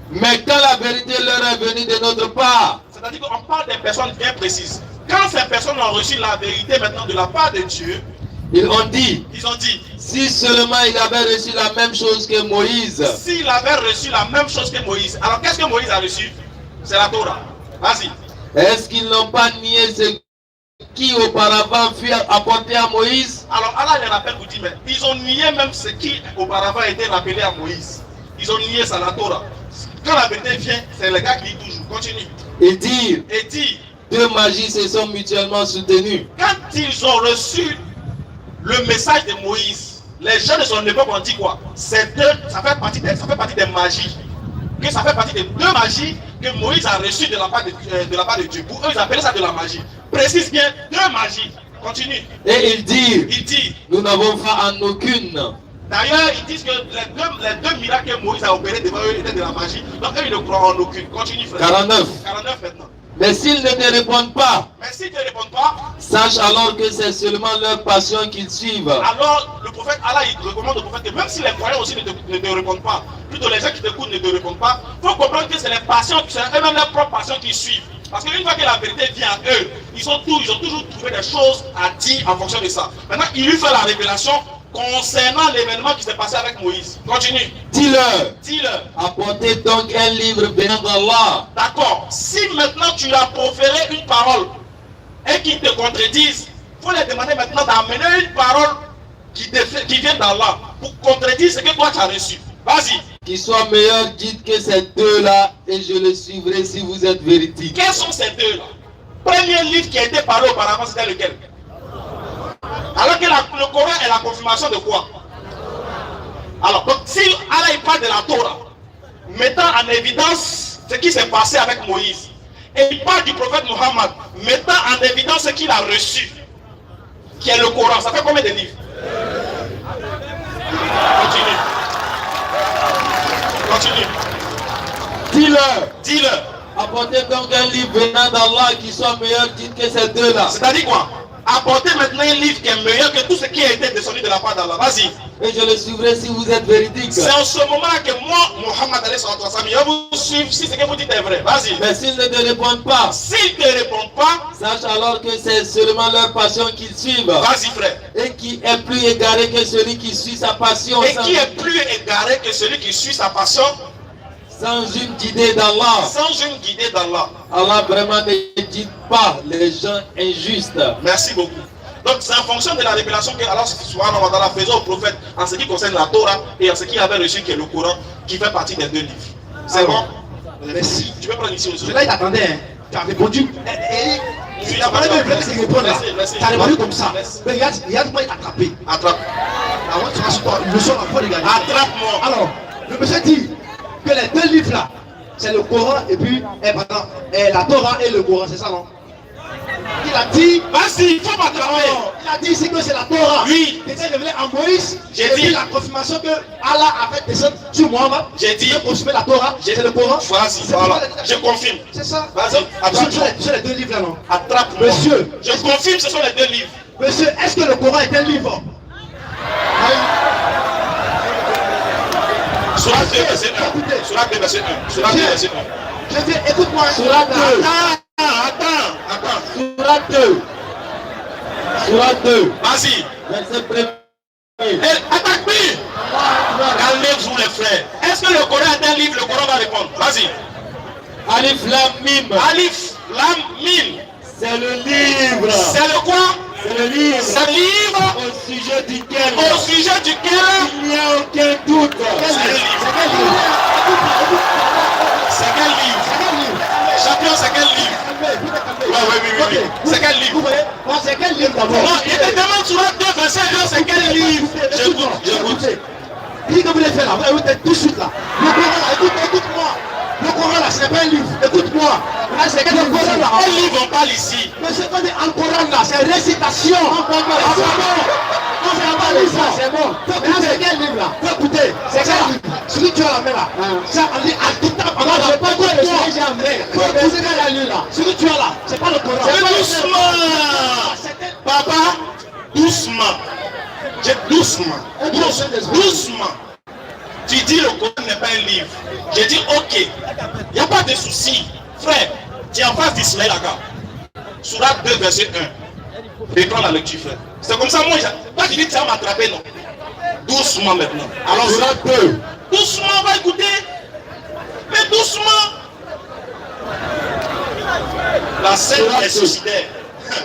Mais quand la vérité leur est venue de notre part, c'est-à-dire qu'on parle des personnes bien précises. Quand ces personnes ont reçu la vérité maintenant de la part de Dieu, ils ont dit, si seulement il avait reçu la même chose que Moïse. S'il avait reçu la même chose que Moïse, alors qu'est-ce que Moïse a reçu? C'est la Torah. Vas-y. Est-ce qu'ils n'ont pas nié ce qui auparavant fut apporté à Moïse? Alors Allah les rappelle, vous dit, mais ils ont nié même ce qui auparavant était rappelé à Moïse. Ils ont nié ça, la Torah. Quand la vérité vient, c'est les gars qui disent toujours. Continue. Et dire, deux magies se sont mutuellement soutenues. Quand ils ont reçu le message de Moïse, les gens de son époque ont dit quoi? Ça fait partie des magies. Que ça fait partie des deux magies que Moïse a reçues de la part de Dieu. Pour eux, ils appellent ça de la magie. Précise bien, deux magies. Continue. Et il dit, nous n'avons foi en aucune. D'ailleurs, ils disent que les deux miracles que Moïse a opérés devant eux étaient de la magie. Donc eux, ils ne croient en aucune. Continue, frère. 49 maintenant. Mais s'ils ne te répondent pas, sache alors que c'est seulement leur passion qu'ils suivent. Alors, le prophète Allah, il recommande au prophète que même si les croyants aussi ne te répondent pas, plutôt les gens qui t'écoutent ne te répondent pas, il faut comprendre que c'est les passions, c'est eux-mêmes leurs propres passions qui suivent. Parce qu'une fois que la vérité vient à eux, ils ont toujours trouvé des choses à dire en fonction de ça. Maintenant, il lui fait la révélation concernant l'événement qui s'est passé avec Moïse. Continue. Dis-leur. Apportez donc un livre venant d'Allah. D'accord. Si maintenant tu as proféré une parole et qu'ils te contredisent, il faut les demander maintenant d'amener une parole qui vient d'Allah pour contredire ce que toi tu as reçu. Vas-y. Qui soit meilleur, dites que ces deux-là et je le suivrai si vous êtes véridique. Quels sont ces deux-là? Premier livre qui a été parlé auparavant, c'était lequel? Alors que le Coran est la confirmation de quoi? Alors, donc, si Allah il parle de la Torah, mettant en évidence ce qui s'est passé avec Moïse, et il parle du prophète Mohammed, mettant en évidence ce qu'il a reçu, qui est le Coran, ça fait combien de livres? Continue. Dis-leur. Apportez donc un livre venant d'Allah qui soit meilleur, dites que ces deux-là. C'est-à-dire quoi? Apportez maintenant un livre qui est meilleur que tout ce qui a été descendu de la part d'Allah. Vas-y. Et je le suivrai si vous êtes véridique. C'est en ce moment-là que moi, Mohammed alayhi salatu wa salam, je vais vous suivre si ce que vous dites est vrai. Vas-y. Mais s'ils ne te répondent pas, sache alors que c'est seulement leur passion qu'ils suivent. Vas-y, frère. Et qui est plus égaré que celui qui suit sa passion. Et qui est plus égaré que celui qui suit sa passion. Sans une guidée d'Allah. Allah vraiment ne guide pas les gens injustes. Merci beaucoup. Donc c'est en fonction de la révélation que Allah subhanahu wa ta'ala faisait au prophète en ce qui concerne la Torah et en ce qu'il avait reçu qui est le Coran qui fait partie des deux livres. C'est bon? Merci. Tu peux prendre ici aussi. Là il attendait. Tu as répondu. Tu as parlé de c'est répondre là. Tu as répondu comme ça. Mais regarde moi attrapé. Attrape. Alors tu vas sur toi. Le son n'a pas regardé. Attrape-moi. Alors, le monsieur dit que les deux livres là, c'est le Coran et puis la Torah et le Coran, c'est ça non? Il a dit, vas-y, il faut m'attraper. Il a dit ici que c'est la Torah. Oui. Qui était révélée en Moïse. J'ai dit la confirmation que Allah a fait descendre sur Muhammad. J'ai dit, consommer la Torah, c'est le Coran. Vas-y, voilà. Je confirme. C'est ça. Vas-y, attrape. Ce sont les deux livres là non? Attrape. Monsieur. Je confirme, ce sont les deux livres. Monsieur, est-ce que le Coran est un livre? Surat 2, verset 1. Surat 2, verset 1. Surat 2, verset 1. Je dis, écoute-moi. Surat 2. Attends. Surat 2. Surat 2. Vas-y. Verset 1. Attaque-moi. Calmez-vous les frères. Est-ce que le Coran est un livre? Le Coran va répondre. Vas-y. Alif Lam Mim. Alif Lam Mim. C'est le livre. C'est le quoi? C'est le livre. C'est le livre au sujet duquel il n'y a aucun doute. C'est le livre. C'est quel livre? Champion, c'est quel livre? Oui. C'est quel livre? C'est quel livre d'abord? Non, il te demande sur la 2, verset 1, c'est quel livre? J'écoute. Qu'est-ce que vous voulez faire là? Vous êtes tout de suite là. Le Coran là, écoute-moi. Le Coran là, c'est pas un livre. Écoute-moi. Là, c'est quel livre là? Quel livre on parle ici? Mais ce qu'on dit en Coran là, c'est récitation. Non, c'est pas livre ça, c'est bon. Maintenant, c'est quel livre là? Écoutez, c'est quel livre? Celui que tu as la main là. Ça, on dit Al-Kitab. Non, je ne sais pas quoi le celui que j'ai en main. C'est quel la livre là? Celui que tu as là, c'est pas le Coran. Doucement. Papa, doucement. Doucement. Tu dis le Coran n'est pas un livre. J'ai dit ok. Il n'y a pas de souci. Frère, tu es en face d'Ismaël Aga. Surat 2, verset 1. Reprends la lecture, frère. C'est comme ça, moi, toi tu dis que tu vas m'attraper, non? Doucement maintenant. Alors, Surat 2. Doucement, on va écouter. Mais doucement. La scène est suicidaire.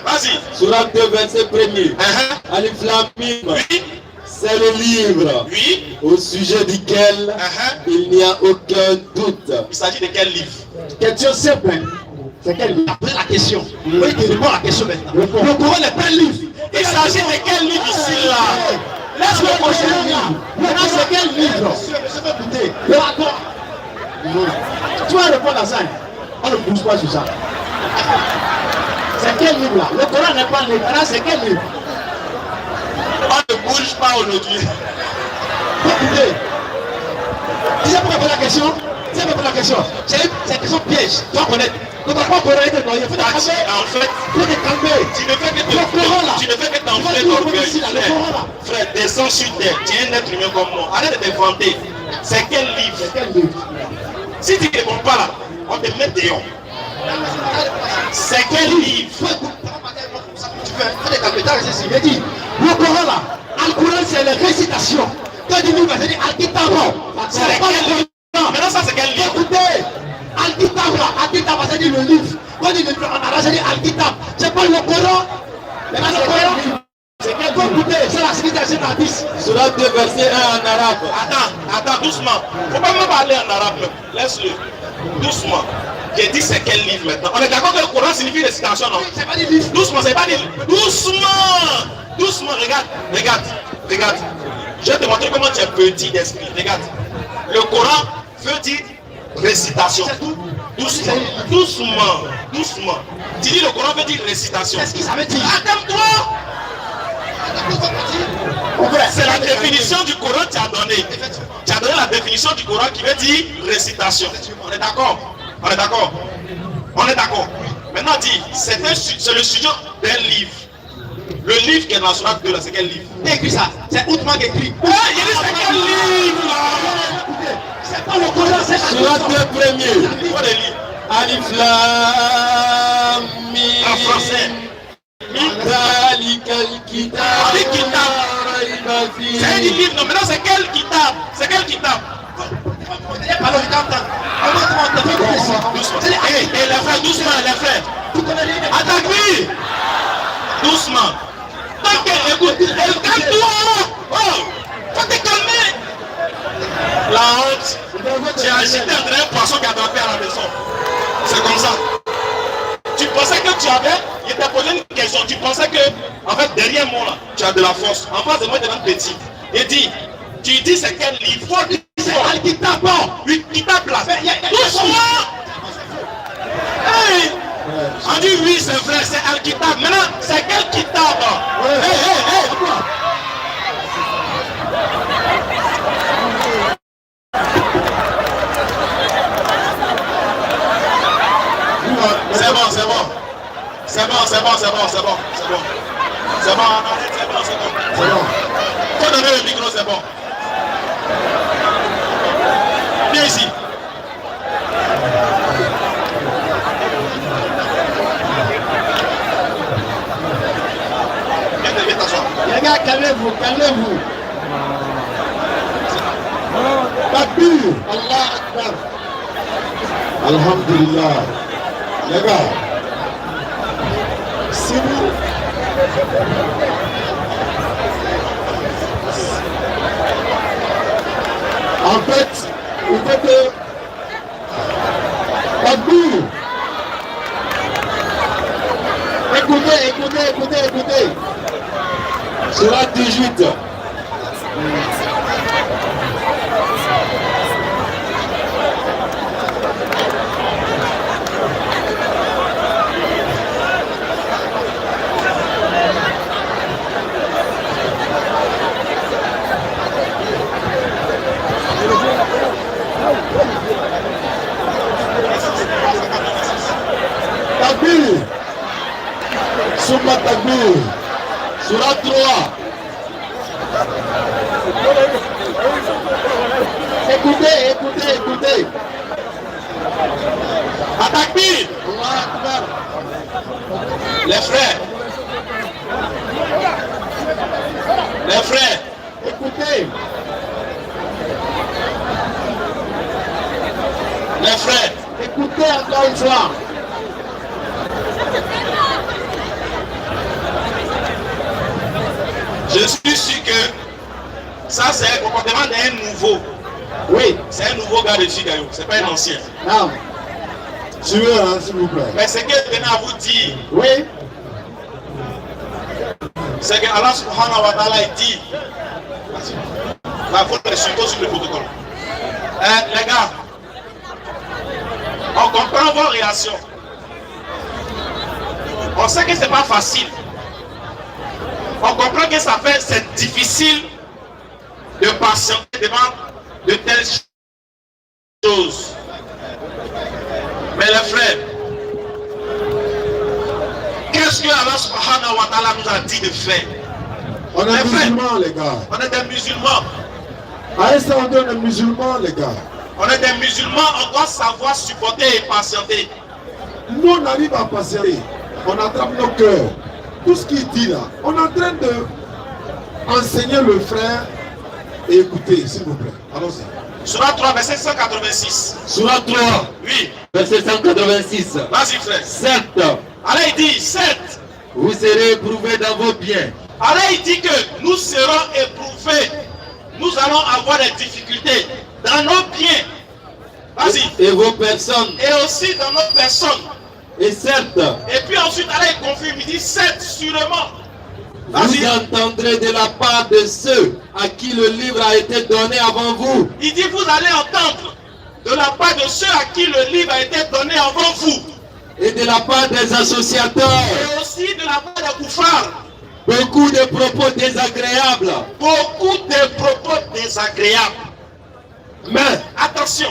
Vas-y. Surat 2, verset 1. Alif Lam Mim. Oui. C'est le livre au sujet duquel il n'y a aucun doute. Il s'agit de quel livre? Question simple. C'est quel livre? Après la question. Oui, tu réponds à la question maintenant. Le Coran n'est pas un livre. Il s'agit de quel livre ici là? Laisse-moi prochain livre. Maintenant, c'est quel livre? Monsieur veut écouter. Le rapport. Tu vas répondre à ça. On ne bouge pas sur ça. C'est quel livre là? Le Coran n'est pas un livre. Maintenant, c'est quel livre? On ne bouge pas aujourd'hui. Écoutez, tu sais pourquoi répondre à la question? Tu sais pourquoi la question? C'est une question piège. Tu dois connaître. Tu ne dois pas connaître. Il faut te calmer. En fait, il faut te calmer. Tu ne fais que t'enfler d'orgueil. Frère, descends sur terre. Tu es un être humain comme moi. Arrête de t'inventer. C'est quel livre? Si tu ne réponds pas là, on te met dehors. C'est quel livre? J'ai dit, le Coran là, Al-Quran c'est la récitation. Quand tu dis, c'est dit Al-Kitab. C'est quel livre? Maintenant ça c'est quel livre? Écoutez, Al-Kitab là, Al-Kitab c'est dit le livre. Quand tu dis en arabe c'est dit Al-Kitab. C'est pas le Coran. Maintenant le Coran, c'est quel livre? Écoutez, c'est la citation d'Hadith. Surat 2, verset 1 en arabe. Attends, doucement. Faut pas me parler en arabe. Laisse-le. Doucement. J'ai dit c'est quel livre maintenant? On est d'accord que le Coran signifie récitation, non? C'est pas des livres. Doucement, c'est pas des livres. Doucement, regarde. Je vais te montrer comment tu es petit d'esprit. Regarde. Le Coran veut dire récitation. Doucement. Tu dis le Coran veut dire récitation. Qu'est-ce que ça veut dire? Attends-toi. C'est la définition du Coran que tu as donné. Tu as donné la définition du Coran qui veut dire récitation. On est d'accord? On est d'accord. Maintenant dis, c'est le sujet d'un livre. Le livre qui est dans la Sourate 2 là, c'est quel livre? Qui écrit ça? C'est Othman qui écrit. Il dit c'est quel livre là? C'est pas le Coran, c'est Surat 2 premier. Quoi les livres? Alif Lam Mim. En français. C'est un livre, non, maintenant c'est quel kitab? C'est quel kitab? Et les frères, doucement, les frères. Attaque-lui. Doucement. Écoute, calme-toi. Oh, faut te calmer. La honte. Tu as agité un poisson qui a attrapé à la maison. C'est comme ça. Tu pensais que tu avais, il t'a posé une question, tu pensais que, en fait, derrière moi, là, tu as de la force. En face de moi, tu es un petit. Il dit, tu dis c'est quel livre? c'est Al-Kitab. Oui, Kitab là. Doucement. Hey. On dit oui, c'est vrai, c'est Al-Kitab. Maintenant, c'est quel Kitab? C'est bon, c'est bon. C'est bon, c'est bon, c'est bon, c'est bon, c'est bon. C'est bon, arrête, c'est bon, c'est bon. C'est bon. Faut donner le micro, c'est bon. Viens ici. Viens t'asseoir. Les gars, calmez-vous, calmez-vous. Takbir. Allah Akbar. Alhamdulillah. Les gars, si vous... En fait, il faut que... Takbir. Écoutez, écoutez, écoutez, écoutez. Surat 18. Takbir. Summa Takbir. Surat 3. Écoutez, écoutez, écoutez. Takbir. Allah Akbar. Les frères. Les frères. Écoutez. Les frères. Écoutez encore une fois. Je suis sûr que ça c'est un comportement d'un nouveau. Oui. C'est un nouveau gars de Chicago, c'est pas un ancien. Non. Suivez, hein, s'il vous plaît. Mais ce que je venais à vous dire, Oui. c'est que Allah subhanahu wa ta'ala dit, la faute est surtout sur le protocole. Les gars, on comprend vos réactions. On sait que c'est pas facile. On comprend que ça fait, c'est difficile de patienter devant de telles choses. Mais les frères, qu'est-ce que Allah subhanahu wa ta'ala nous a dit de faire? On est musulmans, les gars. On est des musulmans. À un certain moment, on est musulmans, les gars. On est des musulmans, on doit savoir supporter et patienter. Nous, on arrive à patienter. On attrape nos cœurs. Tout ce qu'il dit là, on est en train de enseigner le frère et écouter, s'il vous plaît. Allons-y. Surat 3, verset 186. Surat 3. Oui. Verset 186. Vas-y, frère. 7. Allah il dit 7. Vous serez éprouvés dans vos biens. Allah il dit que nous serons éprouvés. Nous allons avoir des difficultés dans nos biens. Vas-y. Et vos personnes. Et aussi dans nos personnes. Et certes. Et puis ensuite, Allah il confirme, il dit 7 sûrement. Vous entendrez de la part de ceux à qui le livre a été donné avant vous. Il dit vous allez entendre de la part de ceux à qui le livre a été donné avant vous. Et de la part des associateurs. Et aussi de la part des koufars. Beaucoup de propos désagréables. Beaucoup de propos désagréables. Mais attention,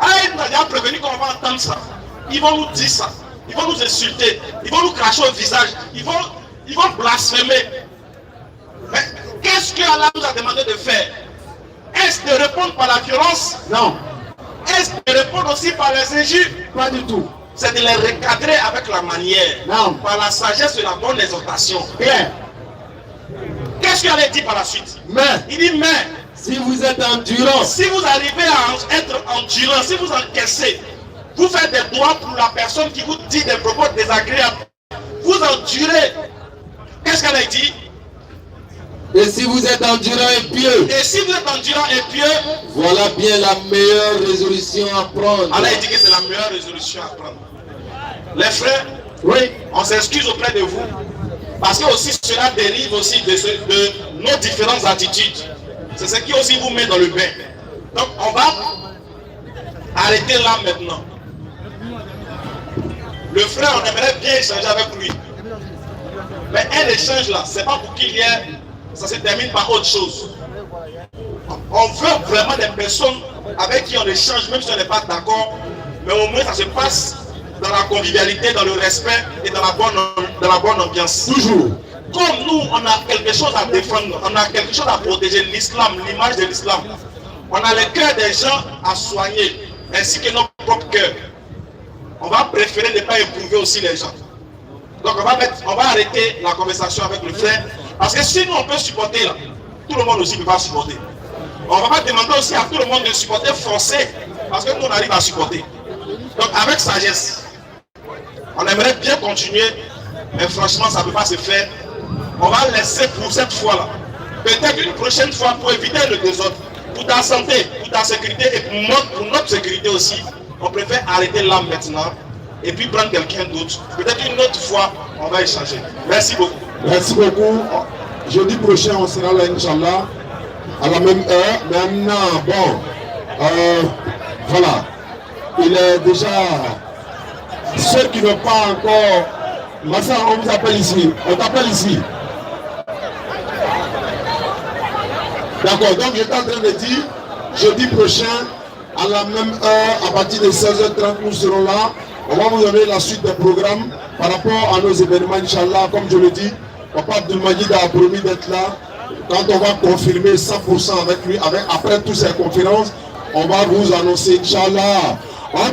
Allah nous a déjà prévenu qu'on va entendre ça. Ils vont nous dire ça. Ils vont nous insulter. Ils vont nous cracher au visage. Ils vont blasphémer. Mais qu'est-ce que Allah nous a demandé de faire? Est-ce de répondre par la violence? Non. Est-ce de répondre aussi par les injures? Pas du tout. C'est de les recadrer avec la manière. Non. Par la sagesse et la bonne exhortation. Bien. Qu'est-ce qu'il allait dire par la suite? Mais il dit mais si vous êtes endurant, si vous arrivez à être endurant, si vous encaissez, vous faites des droits pour la personne qui vous dit des propos désagréables, vous endurez. Qu'est-ce qu'elle a dit? Et si vous êtes endurant et pieux, et si vous êtes endurant et pieux, voilà bien la meilleure résolution à prendre. Allah a dit que c'est la meilleure résolution à prendre. Les frères, oui, on s'excuse auprès de vous, parce que aussi cela dérive aussi de nos différentes attitudes. C'est ce qui aussi vous met dans le bain. Donc on va arrêter là maintenant. Le frère, on aimerait bien échanger avec lui. Mais un échange là, c'est pas pour qu'il y ait, ça se termine par autre chose. On veut vraiment des personnes avec qui on échange, même si on n'est pas d'accord, mais au moins ça se passe dans la convivialité, dans le respect et dans la bonne ambiance. Toujours. Comme nous, on a quelque chose à défendre, on a quelque chose à protéger, l'islam, l'image de l'islam. On a le cœur des gens à soigner, ainsi que notre propre cœur. On va préférer ne pas éprouver aussi les gens. Donc on va arrêter la conversation avec le frère, parce que si nous on peut supporter là, tout le monde aussi ne peut pas supporter. On ne va pas demander aussi à tout le monde de supporter forcé, parce que nous on arrive à supporter. Donc avec sagesse, on aimerait bien continuer, mais franchement ça ne peut pas se faire. On va laisser pour cette fois-là. Peut-être une prochaine fois pour éviter le désordre, pour ta santé, pour ta sécurité et pour notre sécurité aussi. On préfère arrêter là maintenant et puis prendre quelqu'un d'autre. Peut-être une autre fois, on va échanger. Merci beaucoup. Merci beaucoup. Jeudi prochain, on sera là, Inch'Allah, à la même heure. Maintenant, bon, voilà. Il est déjà... Ceux qui n'ont pas encore... Massa, on vous appelle ici. On t'appelle ici. D'accord, donc j'étais en train de dire, jeudi prochain, à la même heure, à partir de 16h30, nous serons là. On va vous donner la suite des programmes par rapport à nos événements, Inch'Allah. Comme je le dis, Papa Abdelmajid a promis d'être là. Quand on va confirmer 100% avec lui, après toutes ces conférences, on va vous annoncer, Inch'Allah. On va